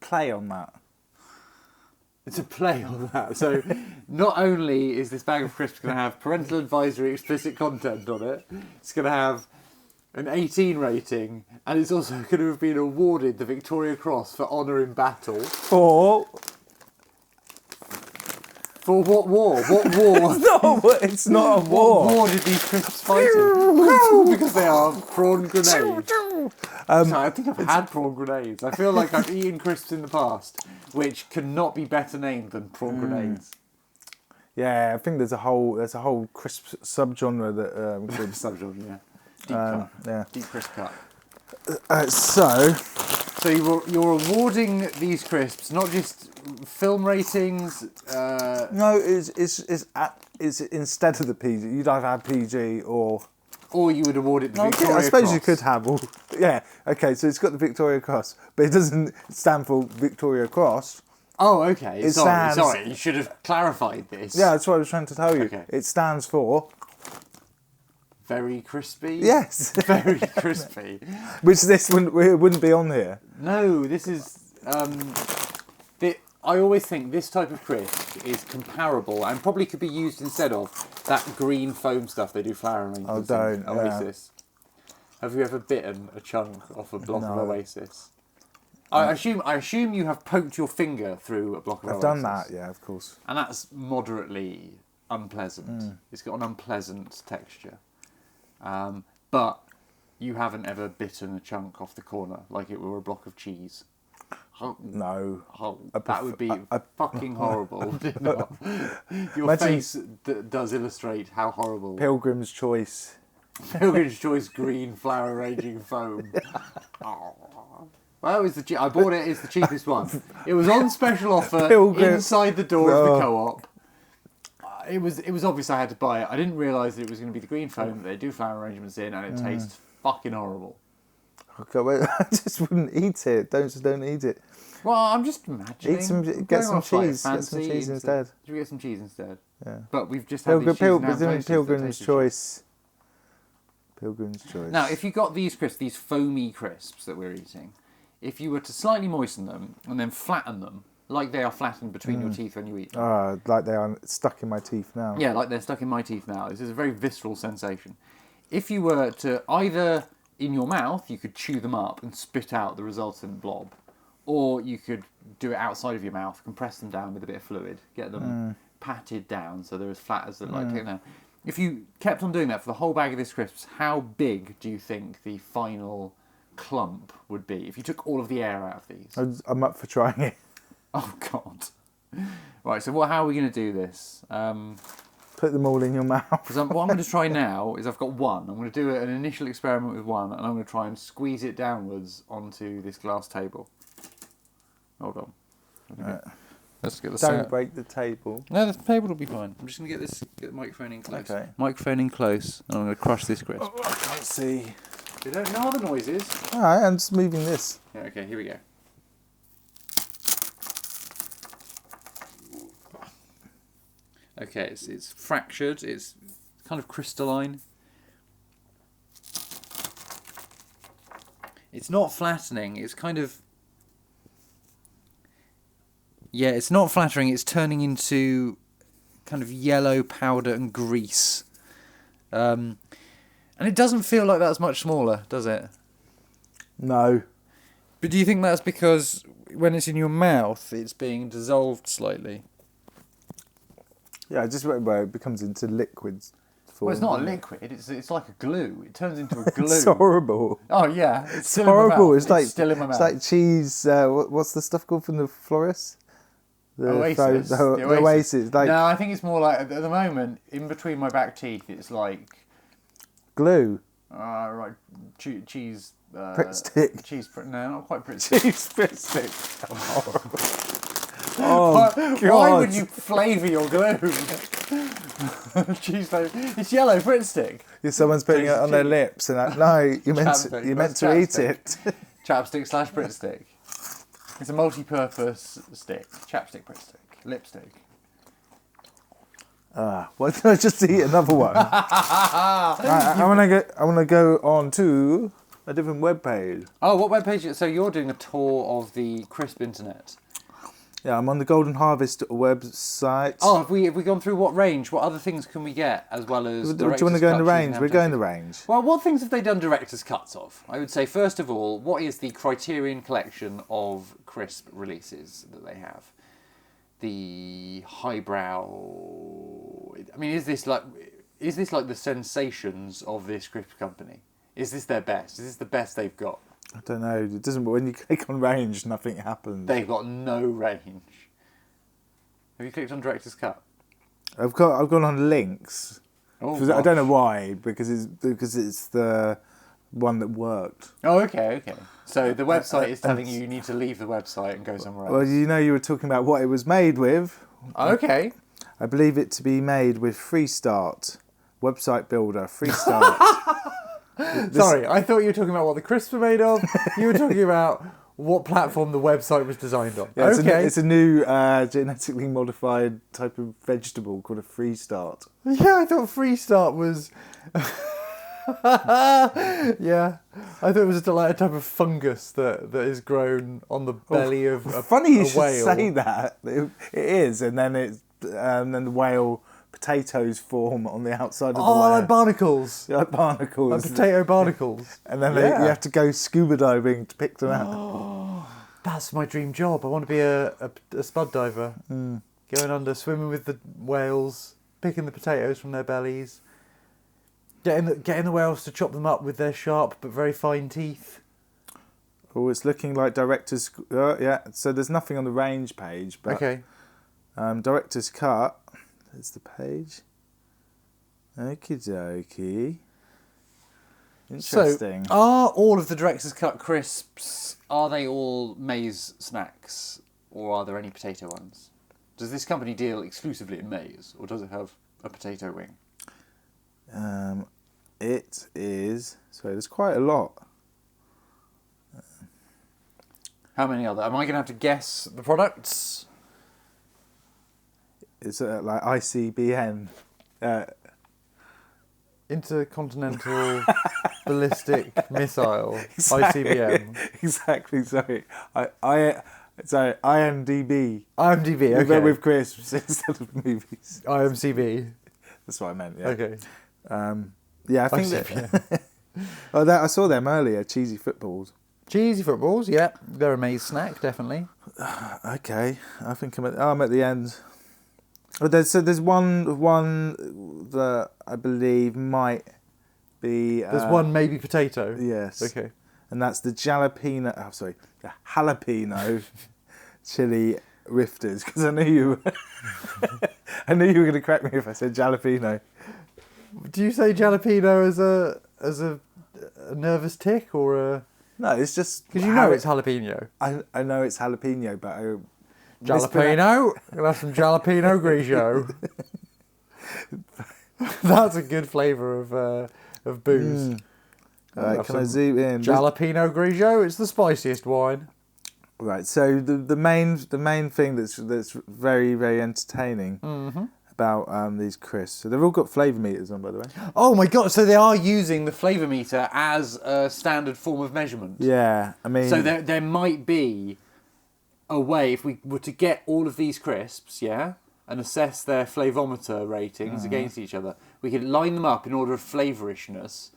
A: play on that.
B: It's a play on that. So not only is this bag of crisps going to have parental advisory explicit content on it, it's going to have an 18 rating, and it's also going to have been awarded the Victoria Cross for honour in battle. For what war? What war?
A: It's not a
B: What
A: war.
B: war did these crisps fight in? Because they are prawn grenades. Sorry, I think I've had prawn grenades. I feel like I've eaten crisps in the past, which cannot be better named than prawn grenades.
A: Yeah, I think there's a whole crisp subgenre that crisp
B: Subgenre, yeah. Deep cut.
A: Yeah.
B: Deep crisp cut.
A: So
B: you're awarding these crisps not just film ratings.
A: no, it's instead of the PG. You'd either have PG or
B: you would award it the Victoria
A: I suppose
B: Cross.
A: you could have all. Yeah, okay. So it's got the Victoria Cross, but it doesn't stand for Victoria Cross.
B: Oh, okay.
A: It
B: Sorry.
A: stands-
B: You should have clarified this.
A: Yeah, that's what I was trying to tell you.
B: Okay.
A: It stands for
B: Very crispy.
A: yes,
B: Very crispy.
A: which this wouldn't be on here.
B: No, this is. I always think this type of crisp is comparable and probably could be used instead of that green foam stuff they do flour arrangements in
A: don't, yeah.
B: Oasis. Have you ever bitten a chunk off a block of
A: No.
B: Oasis? I assume you have poked your finger through a block of Oasis.
A: I've done that, yeah, of course.
B: And that's moderately unpleasant. It's got an unpleasant texture. But you haven't ever bitten a chunk off the corner like it were a block of cheese.
A: No.
B: That would be fucking horrible, would it not? Your
A: Imagine-
B: face does illustrate how horrible.
A: Pilgrim's Choice.
B: Pilgrim's Choice green flour raging foam. Oh. Well, I bought it. It's the cheapest one. It was on special offer inside the door of the co-op. It was obvious I had to buy it. I didn't realise that it was going to be the green foam that they do flour arrangements in, and it tastes fucking horrible.
A: Okay, well, I just wouldn't eat it. Don't eat it.
B: Well, I'm just imagining.
A: Get some cheese. Get some cheese instead.
B: Should we get some cheese instead?
A: Yeah.
B: But we've just had these cheese now toasted
A: Pilgrim's
B: that tasted
A: Choice. Pilgrim's Choice.
B: Now, if you got these crisps, these foamy crisps that we're eating, if you were to slightly moisten them and then flatten them, like they are flattened between your teeth when you eat them.
A: Like they are stuck in my teeth now.
B: Yeah, like they're stuck in my teeth now. This is a very visceral sensation. If you were to either, in your mouth, you could chew them up and spit out the resultant blob, or you could do it outside of your mouth, compress them down with a bit of fluid, get them patted down so they're as flat as they'd like to get down. If you kept on doing that for the whole bag of these crisps, how big do you think the final clump would be if you took all of the air out of these?
A: I'm up for trying it.
B: Oh, God. Right, so how are we going to do this?
A: Put them all in your mouth.
B: Because what I'm going to try now is I've got one. I'm going to do an initial experiment with one, and I'm going to try and squeeze it downwards onto this glass table. Hold on.
A: Right.
B: Let's get the
A: Don't break the table.
B: No, the table will be fine. I'm just going to get the microphone in close.
A: Okay.
B: Microphone in close, and I'm going to crush this crisp.
A: Oh, I can't see.
B: You don't know the noises.
A: All right, I'm just moving this.
B: Yeah, okay, here we go. Okay, it's fractured. It's kind of crystalline. It's not flattening. It's kind of... Yeah, it's not flattering. It's turning into kind of yellow powder and grease. And it doesn't feel like that's much smaller, does it?
A: No.
B: But do you think that's because when it's in your mouth, it's being dissolved slightly?
A: Yeah, just where it becomes into liquid form.
B: Well, it's not a liquid. It's like a glue. It turns into a glue.
A: It's horrible.
B: Oh yeah, it's still
A: horrible.
B: In my mouth. It's still in my mouth.
A: It's like cheese. What's the stuff called from the florist?
B: Oasis.
A: The Oasis. Like
B: no, I think it's more like at the moment in between my back teeth. It's like
A: glue.
B: Right, cheese.
A: Pritt stick.
B: No, not quite Pritt stick.
A: Cheese Pritt stick. Oh, God.
B: Why would you flavour your glue? Cheese flavour. It's yellow Pritt stick.
A: Yeah, someone's putting it on their lips, and no, you meant to eat it.
B: Chapstick / Pritt stick. It's a multi-purpose stick. Chapstick, Pritt stick, lipstick.
A: Why don't I just eat another one? I want to go on to a different web page.
B: Oh, what web page? So you're doing a tour of the crisp internet.
A: Yeah, I'm on the Golden Harvest website.
B: Oh, have we gone through what range? What other things can we get as well as?
A: Do you want to go in the range? We're going the range.
B: Well, what things have they done director's cuts of? I would say first of all, what is the Criterion collection of crisp releases that they have? The highbrow. I mean, is this like the sensations of this crisp company? Is this their best? Is this the best they've got?
A: I don't know. It doesn't. When you click on range, nothing happens.
B: They've got no range. Have you clicked on director's cut?
A: I've gone on links.
B: Oh,
A: I don't know why, because it's the one that worked.
B: Oh, okay. So the website is telling you need to leave the website and go somewhere else.
A: Well, you were talking about what it was made with.
B: Okay.
A: I believe it to be made with Freestart website builder. Freestart.
B: Sorry, I thought you were talking about what the crisps were made of. You were talking about what platform the website was designed on.
A: Yeah,
B: okay.
A: It's a new genetically modified type of vegetable called a Freestart.
B: Yeah, I thought Freestart was... yeah, I thought it was like a type of fungus that is grown on the belly of a
A: funny you
B: a
A: should
B: whale.
A: say that. It is, and then the whale potatoes form on the outside of the whale.
B: Oh, like barnacles.
A: Like barnacles.
B: Like potato barnacles.
A: And then you have to go scuba diving to pick them out.
B: That's my dream job. I want to be a spud diver. Going under, swimming with the whales, picking the potatoes from their bellies. Getting the whales to chop them up with their sharp but very fine teeth.
A: Oh, it's looking like director's... yeah, so there's nothing on the range page. But,
B: okay.
A: Director's cut. There's the page. Okie dokie. Interesting.
B: So, are all of the director's cut crisps, are they all maize snacks? Or are there any potato ones? Does this company deal exclusively in maize? Or does it have a potato wing?
A: It is... Sorry, there's quite a lot.
B: How many are there? Am I going to have to guess the products?
A: It's like ICBM.
B: Intercontinental Ballistic Missile.
A: Exactly.
B: ICBM.
A: Exactly, sorry. Sorry, IMDb.
B: IMDb, okay.
A: With crisps instead of movies.
B: IMCB.
A: That's what I meant, yeah.
B: Okay.
A: Yeah, I think that... I saw them earlier, cheesy footballs.
B: Cheesy footballs, yeah. They're a maize snack, definitely.
A: Okay, I think I'm at the end. Oh, there's one that I believe might be...
B: There's one maybe potato?
A: Yes.
B: Okay.
A: And that's the jalapeno... Oh, sorry. The jalapeno chili rifters, because I knew you I knew you were going to correct me if I said jalapeno.
B: Do you say jalapeno as a nervous tick or a...
A: No, it's just...
B: Because you know it's jalapeno.
A: I know it's jalapeno, but I...
B: Jalapeno? We'll have some jalapeno grigio. That's a good flavour of booze.
A: Right, can I zoom in?
B: Jalapeno grigio, it's the spiciest wine.
A: Right, so the main thing that's very, very entertaining about these crisps. So they've all got flavour meters on, by the way.
B: Oh my god! So they are using the flavour meter as a standard form of measurement.
A: Yeah, I mean.
B: So there might be a way if we were to get all of these crisps, yeah, and assess their flavometer ratings against each other, we could line them up in order of flavourishness,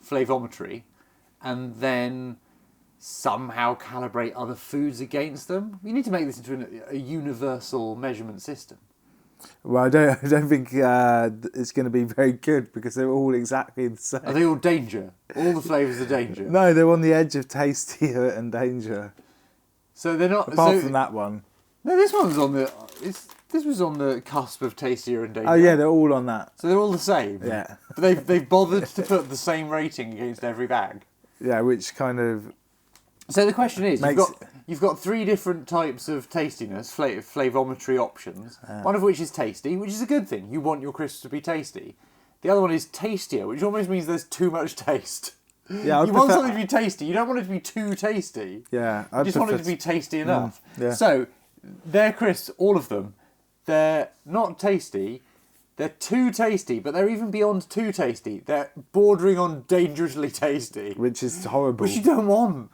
B: flavometry, and then somehow calibrate other foods against them. We need to make this into a universal measurement system.
A: Well, I don't think it's going to be very good because they're all exactly the same.
B: Are they all danger? All the flavours are danger?
A: No, they're on the edge of tastier and danger.
B: So they're not...
A: Apart from that one.
B: No, this one's on the... This was on the cusp of tastier and danger.
A: Oh, yeah, they're all on that.
B: So they're all the same?
A: Yeah.
B: But they've bothered to put the same rating against every bag?
A: Yeah, which kind of...
B: So the question is, you've got 3 different types of tastiness, flavometry options, one of which is tasty, which is a good thing. You want your crisps to be tasty. The other one is tastier, which almost means there's too much taste.
A: Yeah,
B: you want something to be tasty, you don't want it to be too tasty.
A: Yeah.
B: You just want it to be tasty enough.
A: Yeah.
B: So, their crisps, all of them, they're not tasty, they're too tasty, but they're even beyond too tasty. They're bordering on dangerously tasty.
A: Which is horrible.
B: Which you don't want.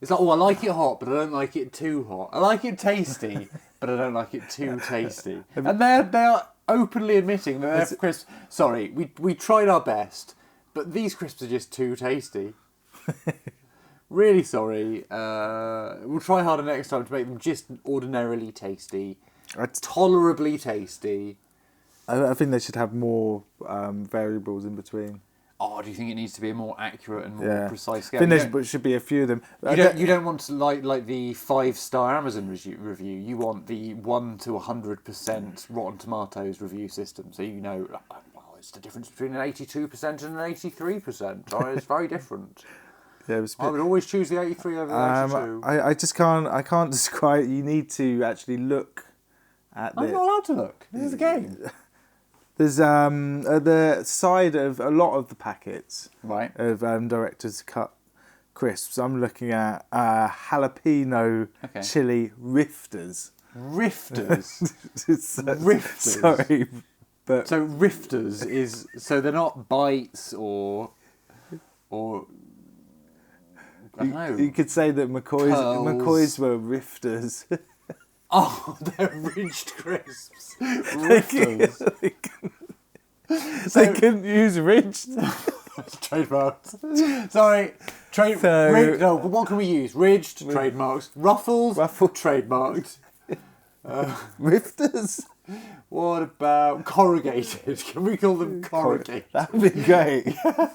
B: It's like, oh, I like it hot, but I don't like it too hot. I like it tasty, but I don't like it too tasty. And they are openly admitting that their crisps... Sorry, we tried our best, but these crisps are just too tasty. Really sorry. We'll try harder next time to make them just ordinarily tasty. Tolerably tasty.
A: I think they should have more variables in between.
B: Oh, do you think it needs to be a more accurate and more precise scale?
A: I think there should be a few of them.
B: You don't want to like the 5-star Amazon review. You want the 1 to 100% Rotten Tomatoes review system. So you know, well, it's the difference between an 82% and an 83%. Oh, it's very different. Yeah, I would always choose the 83 over the 82.
A: I just can't. I can't describe. You need to actually look at.
B: I'm not allowed to look. This is a game.
A: There's the side of a lot of the packets of Director's Cut crisps. I'm looking at jalapeno chili rifters.
B: Rifters? Rifters?
A: Sorry. But
B: so rifters is... So they're not bites or I don't know.
A: You could say that McCoy's were rifters.
B: Oh, they're ridged crisps. Rifters.
A: They couldn't use ridged.
B: Trademarked. Sorry. No, what can we use? Ridged, trademarked. Ruffled, trademarked.
A: Rifters?
B: What about corrugated? Can we call them corrugated?
A: That would be great.
B: Well,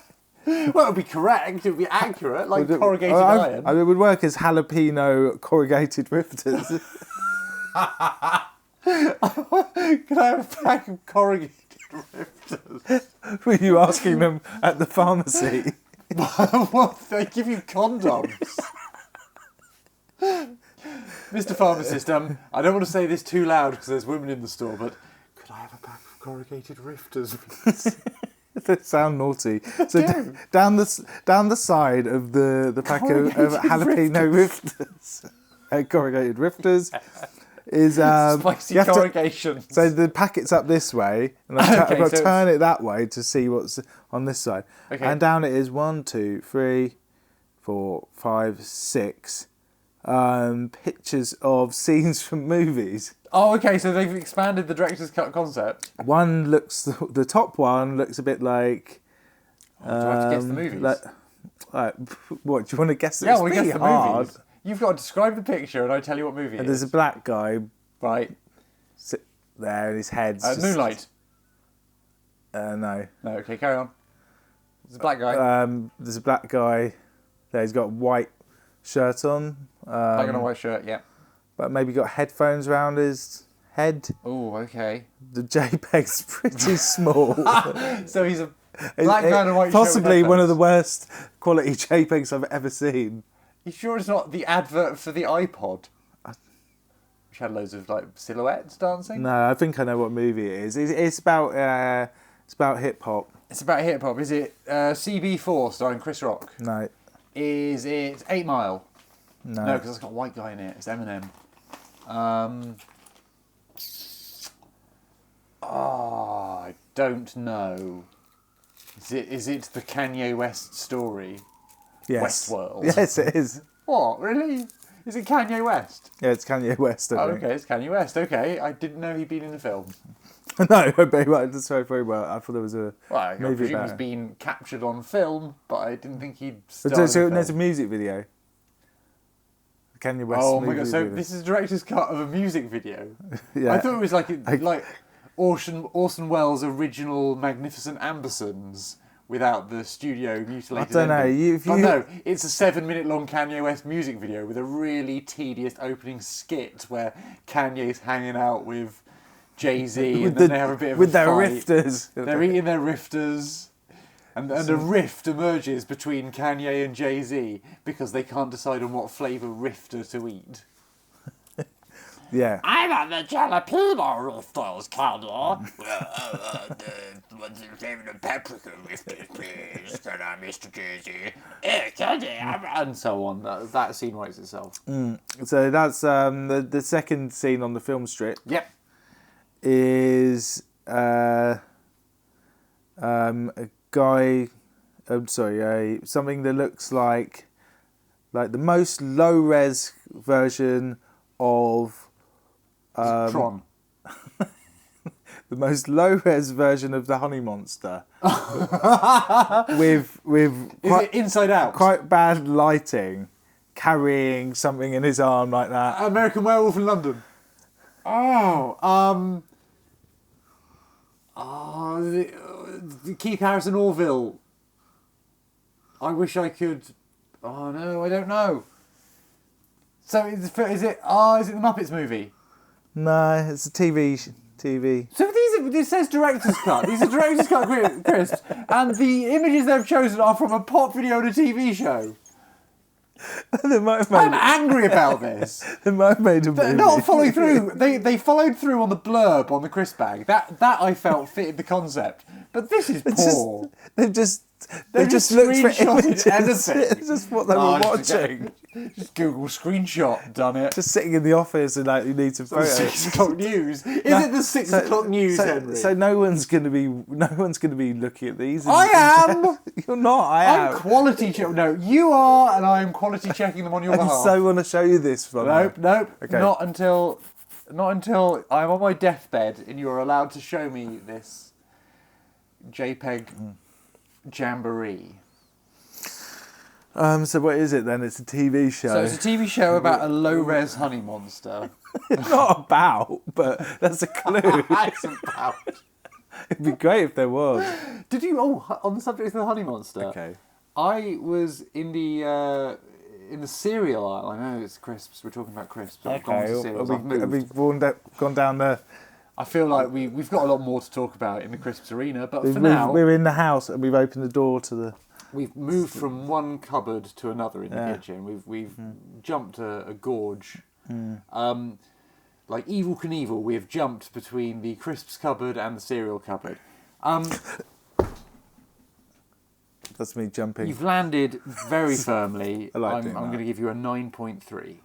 B: it would be correct. It would be accurate, like corrugated iron.
A: It would work as jalapeno corrugated rifters.
B: Can I have a pack of corrugated rifters?
A: Were you asking them at the pharmacy?
B: What? They give you condoms. Mr. Pharmacist, I don't want to say this too loud because there's women in the store, but could I have a pack of corrugated rifters, please?
A: They sound naughty. So down the side of the pack of jalapeno rifters, corrugated rifters, is
B: spicy corrugation.
A: So the packet's up this way, and I've got to turn it that way to see what's on this side. Okay. And down it is 1, 2, 3, 4, 5, 6 pictures of scenes from movies.
B: Oh, okay. So they've expanded the director's cut concept.
A: The top one looks a bit like.
B: Do I have to guess the movies?
A: What do you want to guess?
B: Yeah, we guess the movies. You've got to describe the picture, and I tell you what movie it is.
A: There's a black guy,
B: right,
A: sit there, and his head's
B: Moonlight.
A: No.
B: No. Okay, carry on. There's a black guy.
A: There's a black guy. There, he's got a white shirt on.
B: Black and a white shirt. Yeah.
A: But maybe got headphones around his head.
B: Oh, okay.
A: The JPEG's pretty small.
B: So he's a black guy in a white shirt.
A: Possibly one of the worst quality JPEGs I've ever seen.
B: You sure it's not the advert for the iPod? Which had loads of like silhouettes dancing?
A: No, I think I know what movie it is. It's about hip hop.
B: It's about hip hop. Is it CB4 starring Chris Rock?
A: No.
B: Is it 8 Mile?
A: No.
B: No, because it's got a white guy in it. It's Eminem. I don't know. Is it the Kanye West story?
A: Yes.
B: Westworld.
A: Yes, it is.
B: What? Really? Is it Kanye West?
A: Yeah, it's Kanye West.
B: Okay, it's Kanye West. Okay, I didn't know he'd been in the film.
A: No, that's very well. I thought there was a movie about
B: he's been captured on film, but I didn't think he'd.
A: So there's a music video. Kanye West.
B: Oh my god! So
A: video.
B: this is a director's cut of a music video.
A: Yeah.
B: I thought it was like Orson Welles' original Magnificent Ambersons without the studio mutilated.
A: I don't know.
B: But no, it's a 7-minute long Kanye West music video with a really tedious opening skit where Kanye's hanging out with Jay-Z and then they have a bit of
A: with
B: a
A: their
B: fight.
A: rifters.
B: They're eating their rifters. And a rift emerges between Kanye and Jay-Z because they can't decide on what flavour rifter to eat.
A: Yeah.
C: I want the jalapeno rifters, Kanye. What's your favourite paprika rifters, please? Can I, Mr. Josie? Kanye,
B: And so on. That scene writes itself.
A: So that's the second scene on the film strip.
B: Yep.
A: Is a guy. Something that looks like the most low res version of
B: Tron.
A: the most low res version of the Honey Monster, with
B: Is it Inside Out?
A: quite bad lighting, carrying something in his arm like that.
B: American Werewolf in London. Keith Harrison Orville. I wish I could. Oh no, I don't know. So is it the Muppets movie?
A: No, it's a TV.
B: So this says director's cut. These are director's cut crisps, and the images they've chosen are from a pop video and a TV show.
A: They might have made
B: I'm angry about this.
A: They might have made a movie.
B: They're not following through. They followed through on the blurb on the crisp bag. That I felt fitted the concept. But this is poor.
A: They've just looked for
B: screenshotted
A: images.
B: anything.
A: It's just what they were watching.
B: Just Google screenshot, done it.
A: Just sitting in the office and you need to photo.
B: 6 o'clock news. Is it the 6 o'clock news, Henry?
A: So no one's going to be looking at these.
B: I am.
A: You're not. I am.
B: I'm quality checking. No, you are, and I'm quality checking them on your
A: I
B: behalf.
A: so want to show you this.
B: Nope.
A: Okay.
B: Not until I'm on my deathbed and you're allowed to show me this JPEG jamboree.
A: So what is it then? It's a TV show.
B: So it's a TV show about a low-res honey monster.
A: Not about, but that's a clue.
B: It's about.
A: It'd be great if there was.
B: Did you? Oh, on the subject of the honey monster.
A: Okay.
B: I was in the cereal aisle. I know it's crisps. We're talking about crisps. I've gone to cereals. I've moved.
A: Have we gone down there?
B: I feel like we've got a lot more to talk about in the crisps arena, but for now
A: we're in the house and we've opened the door to the.
B: We've moved from one cupboard to another in the kitchen. We've jumped a gorge. Like Evel Knievel, we have jumped between the crisps cupboard and the cereal cupboard.
A: That's me jumping.
B: You've landed very firmly.
A: I'm
B: going to give you a 9.3.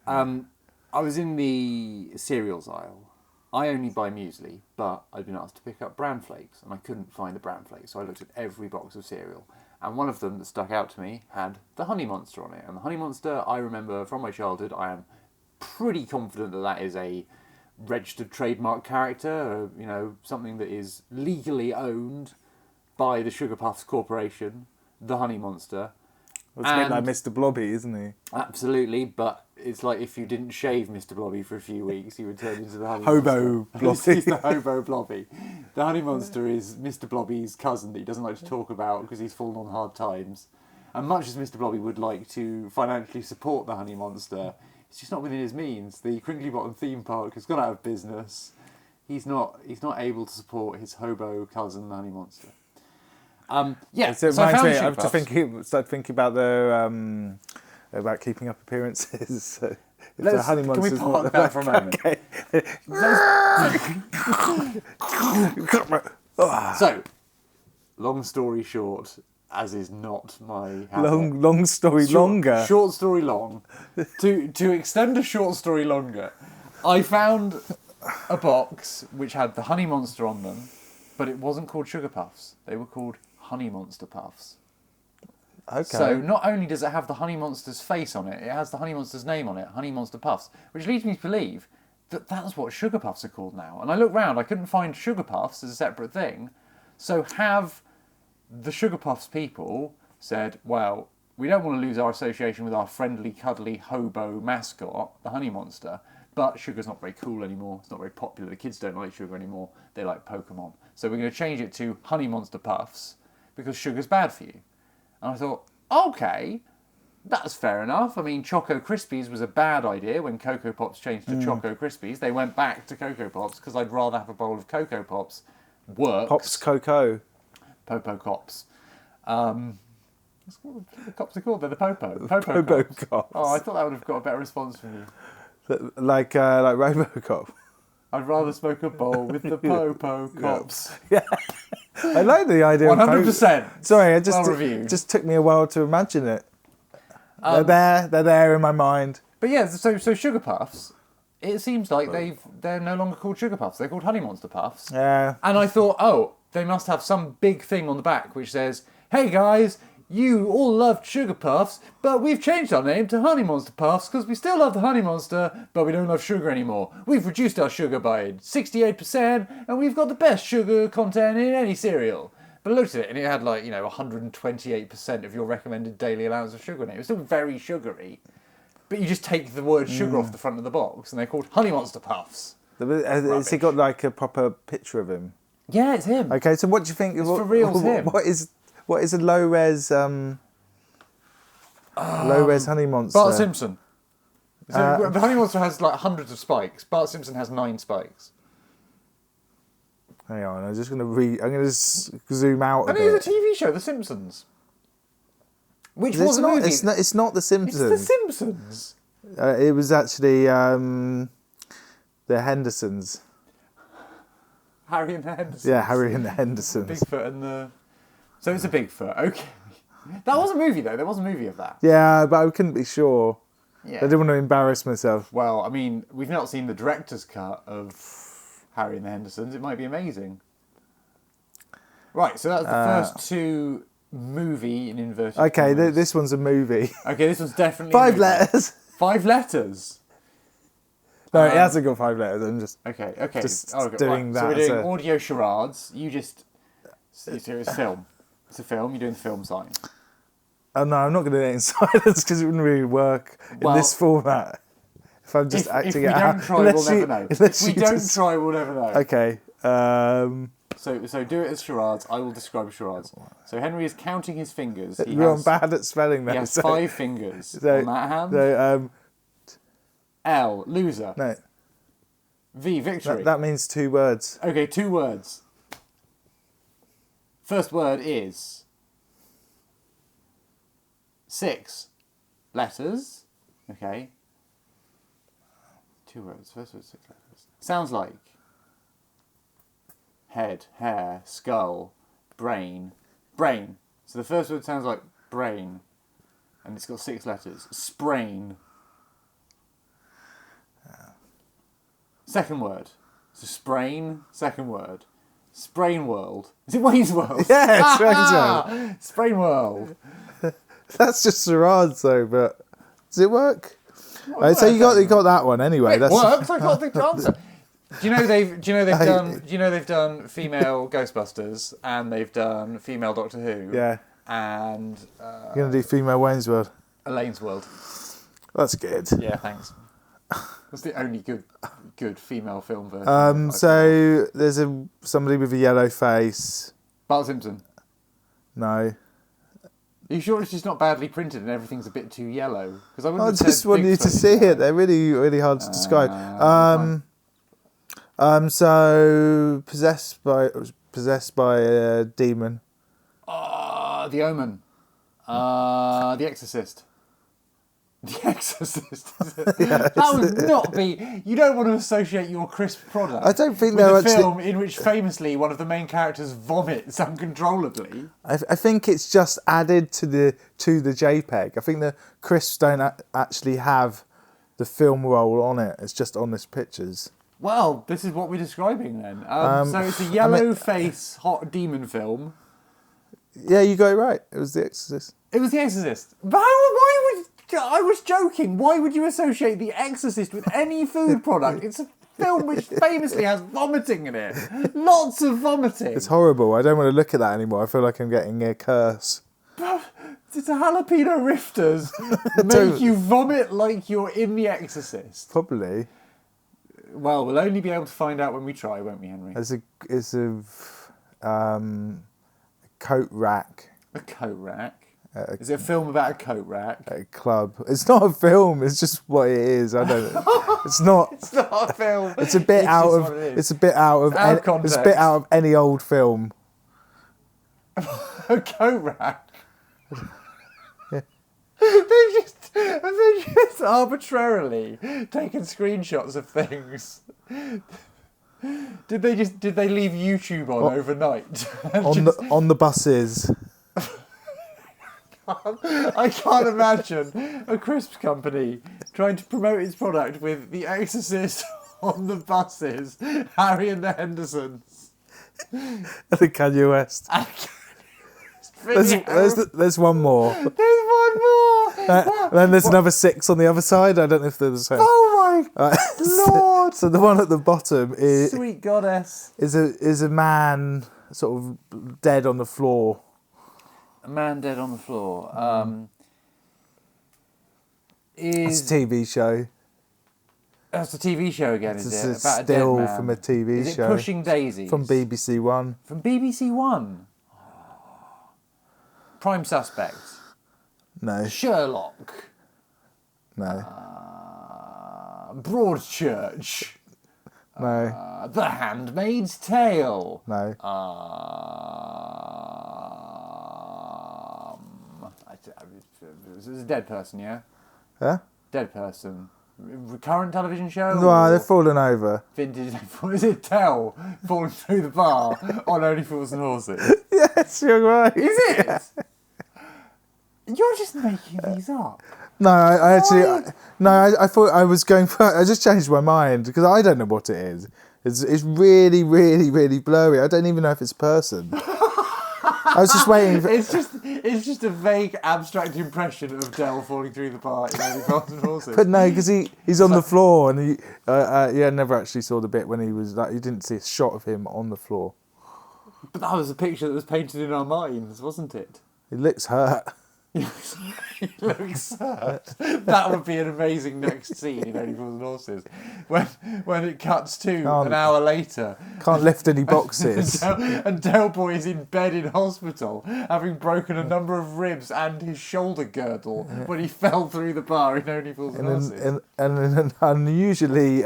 B: I was in the cereals aisle. I only buy muesli, but I'd been asked to pick up bran flakes, and I couldn't find the bran flakes, so I looked at every box of cereal. And one of them that stuck out to me had the Honey Monster on it. And the Honey Monster, I remember from my childhood, I am pretty confident that is a registered trademark character, something that is legally owned by the Sugar Puffs Corporation, the Honey Monster.
A: Well, it's a bit like Mr. Blobby, isn't he?
B: Absolutely, but it's like if you didn't shave Mr. Blobby for a few weeks, he would turn into the Honey
A: Hobo
B: Monster.
A: Blobby.
B: He's the Hobo Blobby. The Honey Monster is Mr. Blobby's cousin that he doesn't like to talk about because he's fallen on hard times. And much as Mr. Blobby would like to financially support the Honey Monster, it's just not within his means. The Crinkly Bottom theme park has gone out of business. He's not able to support his hobo cousin, the Honey Monster.
A: So I just started thinking about about keeping up appearances. So the Honey
B: Can we
A: Monster's
B: park that for a moment?
A: Okay.
B: So, long story short, as is not my habit.
A: Long story longer.
B: Short story long. To extend a short story longer, I found a box which had the Honey Monster on them, but it wasn't called Sugar Puffs. They were called Honey Monster Puffs.
A: Okay.
B: So not only does it have the Honey Monster's face on it, it has the Honey Monster's name on it, Honey Monster Puffs, which leads me to believe that that's what Sugar Puffs are called now. And I looked round, I couldn't find Sugar Puffs as a separate thing. So have the Sugar Puffs people said, well, we don't want to lose our association with our friendly, cuddly hobo mascot, the Honey Monster. But sugar's not very cool anymore. It's not very popular. The kids don't like sugar anymore. They like Pokemon. So we're going to change it to Honey Monster Puffs because sugar's bad for you. And I thought, okay, that's fair enough. I mean, Choco Krispies was a bad idea when Cocoa Pops changed to Choco Krispies. They went back to Cocoa Pops because I'd rather have a bowl of Cocoa Pops. Works.
A: Pops Cocoa.
B: Popo Cops. That's what the cops are called. They're the Popo. Popo
A: Cops.
B: Cops. Oh, I thought that would have got a better response from you.
A: Like RoboCop.
B: I'd rather smoke a bowl with the Popo Cops.
A: Yeah. I like the idea
B: 100%.
A: Sorry, it just took me a while to imagine it. They're there in my mind.
B: But yeah, so Sugar Puffs, it seems like they're no longer called Sugar Puffs. They're called Honey Monster Puffs.
A: Yeah.
B: And I thought, oh, they must have some big thing on the back which says, hey guys, you all loved Sugar Puffs, but we've changed our name to Honey Monster Puffs because we still love the Honey Monster, but we don't love sugar anymore. We've reduced our sugar by 68%, and we've got the best sugar content in any cereal. But I looked at it, and it had 128% of your recommended daily allowance of sugar in it. It was still very sugary, but you just take the word sugar off the front of the box, and they're called Honey Monster Puffs.
A: Has he got a proper picture of him?
B: Yeah, it's him.
A: Okay, so what do you think?
B: It's for real, it's him.
A: What is a low res Honey Monster?
B: Bart Simpson. So the Honey Monster has hundreds of spikes. Bart Simpson has 9 spikes.
A: Hang on, I'm just going to I'm going to zoom out a
B: And
A: bit.
B: it's a TV show, The Simpsons. Which
A: It's
B: was a
A: not.
B: movie.
A: It's not The Simpsons.
B: It's The Simpsons.
A: It was actually the Hendersons.
B: Harry and the Hendersons.
A: Yeah, Harry and the Hendersons.
B: Bigfoot and the... So it's a Bigfoot, okay. That was a movie, though. There was a movie of that.
A: Yeah, but I couldn't be sure.
B: Yeah.
A: I didn't want to embarrass myself.
B: Well, I mean, we've not seen the director's cut of Harry and the Hendersons. It might be amazing. Right, so that's the first 2 movie in inverted
A: Okay,
B: commas.
A: this one's a movie.
B: Okay, this one's definitely
A: 5
B: a movie.
A: letters.
B: 5 letters?
A: No, it hasn't got 5 letters. I'm just...
B: Okay.
A: Just
B: Okay,
A: doing
B: right.
A: that
B: So we're
A: as
B: doing
A: a-
B: audio charades. You just... It's a film. It's a film. You're doing the film sign.
A: Oh no, I'm not going to do it in silence because it wouldn't really work in this format. If I'm just acting it out.
B: If we don't try, we'll never know. If we don't try, we'll never know.
A: Okay.
B: So do it as charades. I will describe charades. So Henry is counting his fingers.
A: I'm bad at spelling that.
B: He has 5 fingers on that hand.
A: So,
B: L, loser.
A: no,
B: V, victory.
A: that means 2 words.
B: Okay, 2 words. First word is 6 letters. Okay. 2 words. First word, 6 letters. Sounds like head, hair, skull, brain. Brain. So the first word sounds like brain. And it's got 6 letters. Sprain. Second word. So sprain, second word. Sprain World. Is it Wayne's World?
A: Yeah, it's Wayne's World.
B: Sprain World.
A: That's just charades though, but does it work? Right, so you got that one anyway.
B: It works. I can't think the answer. Do you know they've done female Ghostbusters and they've done female Doctor Who?
A: Yeah.
B: And
A: You're gonna do female Wayne's World.
B: Elaine's World.
A: That's good.
B: Yeah, thanks. That's the only good female film version.
A: So there's somebody with a yellow face.
B: Bart Simpson.
A: No.
B: Are you sure it's just not badly printed and everything's a bit too yellow? Because
A: I just want you to see it. They're really, really hard to describe. So possessed by a demon.
B: The Omen. The Exorcist. The Exorcist. That would not be... You don't want to associate your crisp product
A: I don't think
B: with
A: they're
B: a
A: actually...
B: film in which famously one of the main characters vomits uncontrollably.
A: I think it's just added to the JPEG. I think the crisps don't actually have the film roll on it. It's just on this pictures.
B: Well, this is what we're describing then. So it's a yellow face hot demon film.
A: Yeah, you got it right. It was The Exorcist.
B: It was The Exorcist. But why would... I was joking. Why would you associate The Exorcist with any food product? It's a film which famously has vomiting in it. Lots of vomiting.
A: It's horrible. I don't want to look at that anymore. I feel like I'm getting a curse.
B: Did the jalapeno rifters make you vomit like you're in The Exorcist?
A: Probably.
B: Well, we'll only be able to find out when we try, won't we, Henry?
A: It's a coat rack.
B: A coat rack? Is it a film about a coat rack?
A: At a club. It's not a film. It's just what it is. I don't know. It's not.
B: It's not a film.
A: It's a bit out of. It's a bit out of. It's a bit out of any old film.
B: A coat rack. They've just arbitrarily taken screenshots of things. Did they leave YouTube on overnight?
A: On the buses.
B: I can't imagine a crisps company trying to promote its product with The Exorcist on the buses, Harry and the Hendersons.
A: The Kanye West. There's one more.
B: There's one more.
A: And then there's another 6 on the other side. I don't know if they're the same.
B: Oh my Lord!
A: So the one at the bottom is
B: Sweet goddess.
A: Is a man sort of dead on the floor.
B: A man dead on the floor.
A: It's a TV show.
B: That's a TV show again, is it?
A: It's
B: About
A: a still
B: dead man.
A: from a TV
B: Is it
A: show.
B: Pushing Daisies?
A: From BBC One.
B: From BBC One? Prime Suspect.
A: No.
B: Sherlock.
A: No.
B: Broadchurch.
A: No.
B: The Handmaid's Tale.
A: No.
B: This is a dead person, yeah?
A: Huh?
B: Dead person. Current television show?
A: No, they've fallen over.
B: Vintage. Is it Tell falling through the bar on Only Fools and Horses?
A: Yes, you're right.
B: Is it? Yeah. You're just making these up.
A: No, I actually... I thought I was going for... I just changed my mind because I don't know what it is. It's really, really, really blurry. I don't even know if it's a person. I was just waiting for...
B: It's just a vague, abstract impression of Dell falling through the bar in Only Fools and Horses.
A: But no, because he's on the floor and I never actually saw the bit when he was like... You didn't see a shot of him on the floor.
B: But that was a picture that was painted in our minds, wasn't it?
A: He looks hurt.
B: He looks hurt. That would be an amazing next scene in Only Fools and Horses. When it cuts to an hour later.
A: Can't lift any boxes.
B: and Del Boy is in bed in hospital, having broken a number of ribs and his shoulder girdle when he fell through the bar in Only Fools and Horses.
A: And an unusually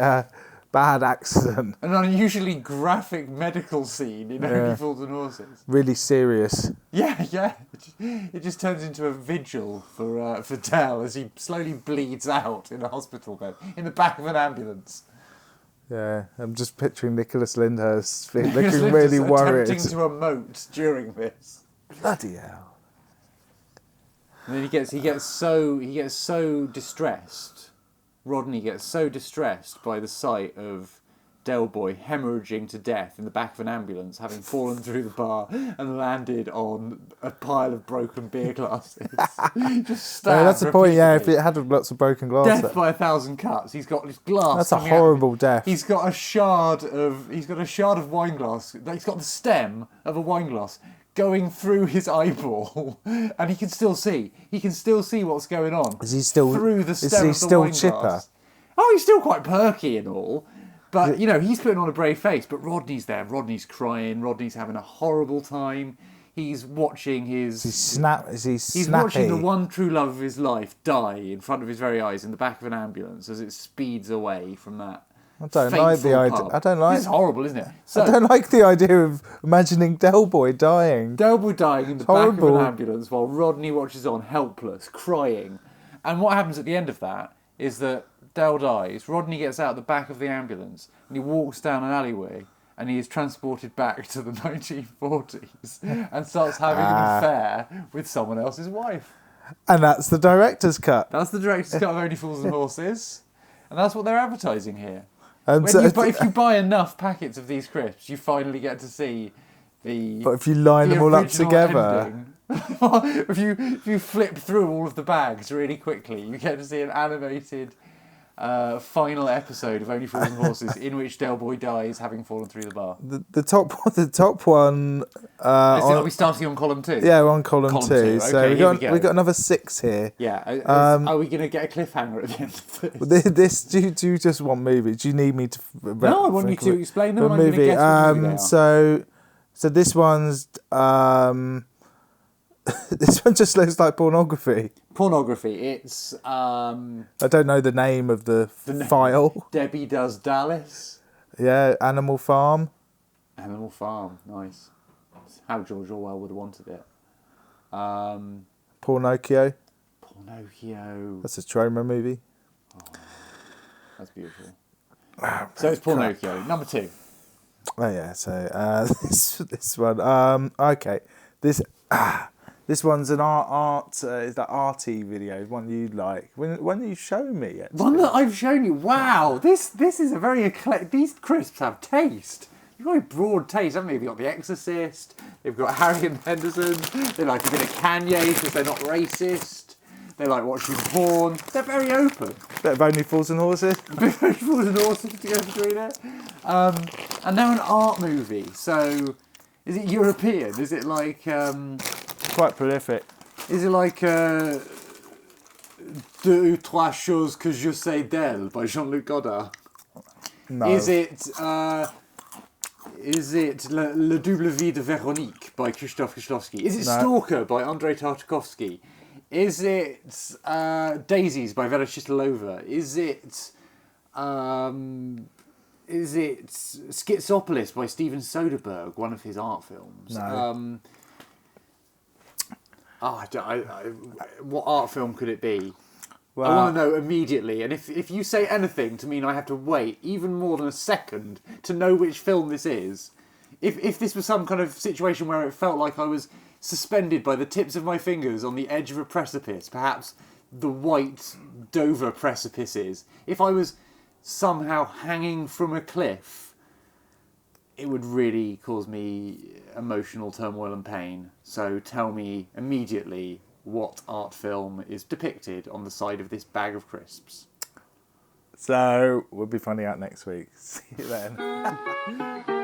A: bad accident.
B: An unusually graphic medical scene in Only Fools and Horses.
A: Really serious.
B: Yeah. It just turns into a vigil for Del as he slowly bleeds out in a hospital bed in the back of an ambulance.
A: Yeah, I'm just picturing Nicholas Lyndhurst looking really worried.
B: Attempting to emote during this.
A: Bloody hell!
B: And then he gets so distressed. Rodney gets so distressed by the sight of Del Boy hemorrhaging to death in the back of an ambulance, having fallen through the bar and landed on a pile of broken beer glasses. Just stabbed
A: That's the point. Yeah, if
B: repeatedly.
A: it had lots of broken glass.
B: Death by 1,000 cuts. He's got this glass.
A: That's a
B: coming out.
A: horrible death.
B: He's got a shard of wine glass. He's got the stem of a wine glass going through his eyeball, and he can still see. He can still see what's going on.
A: Is he still
B: through the stem
A: Is he
B: of the
A: still
B: wine
A: chipper?
B: glass. Oh, he's still quite perky and all. But, he's putting on a brave face. But Rodney's there. Rodney's crying. Rodney's having a horrible time. He's watching his...
A: He's
B: He's watching the one true love of his life die in front of his very eyes in the back of an ambulance as it speeds away from that.
A: I don't like the idea.
B: Pub.
A: I don't like.
B: It's horrible, isn't it? So,
A: I don't like the idea of imagining Del Boy dying.
B: Del Boy dying in the back of an ambulance while Rodney watches on, helpless, crying. And what happens at the end of that is that Del dies, Rodney gets out the back of the ambulance, and he walks down an alleyway, and he is transported back to the 1940s and starts having an affair with someone else's wife.
A: And that's the director's cut.
B: That's the director's cut of Only Fools and Horses. And that's what they're advertising here. If you buy enough packets of these crisps, you finally get to see the...
A: But if you line them all up together...
B: if you flip through all of the bags really quickly, you get to see an animated final episode of Only Fools and Horses in which Del Boy dies having fallen through the bar.
A: The top one.
B: Are we starting on column 2?
A: Yeah, we're on column two.
B: Okay,
A: So we got another 6 here.
B: Yeah. Are we going to get a cliffhanger at the end of this?
A: Do you just want movies? Do you need me to?
B: No, I want you to explain them. And I'm going to guess what movie they are.
A: So this one's this one just looks like pornography.
B: Pornography. It's
A: I don't know the name of the file.
B: Debbie Does Dallas.
A: Yeah, Animal Farm.
B: Animal Farm. Nice. How George Orwell would have wanted it.
A: Pornocchio.
B: Pornocchio.
A: That's a Troma movie.
B: Oh, that's beautiful. So it's Pornocchio. Number 2.
A: Oh yeah. So this one. Okay. This one's an art is that arty video, one you like. When you show me it.
B: One that I've shown you. Wow, this is a very eclectic. These crisps have taste. You've got a broad taste, haven't you? They've got The Exorcist. They've got Harry and Henderson. They like a bit of Kanye because they're not racist. They like watching porn. They're very open.
A: Bit of Only Fools and Horses.
B: Only Fools and Horses to go between it. And now an art movie. So, is it European? Is it like?
A: Quite prolific.
B: Is it like Deux ou trois choses que je sais d'elle by Jean-Luc Godard?
A: No.
B: Is it Le Double Vie de Véronique by Krzysztof Kieślowski? Is it Stalker by Andrei Tartakovsky? Is it Daisies by Vera Chytilova? Is it Schizopolis by Steven Soderbergh, one of his art films?
A: No.
B: What art film could it be?
A: Well,
B: I want to know immediately, and if you say anything to mean I have to wait even more than a second to know which film this is, if this was some kind of situation where it felt like I was suspended by the tips of my fingers on the edge of a precipice, perhaps the white Dover precipices, if I was somehow hanging from a cliff, it would really cause me emotional turmoil and pain. So tell me immediately what art film is depicted on the side of this bag of crisps.
A: So we'll be finding out next week. See you then.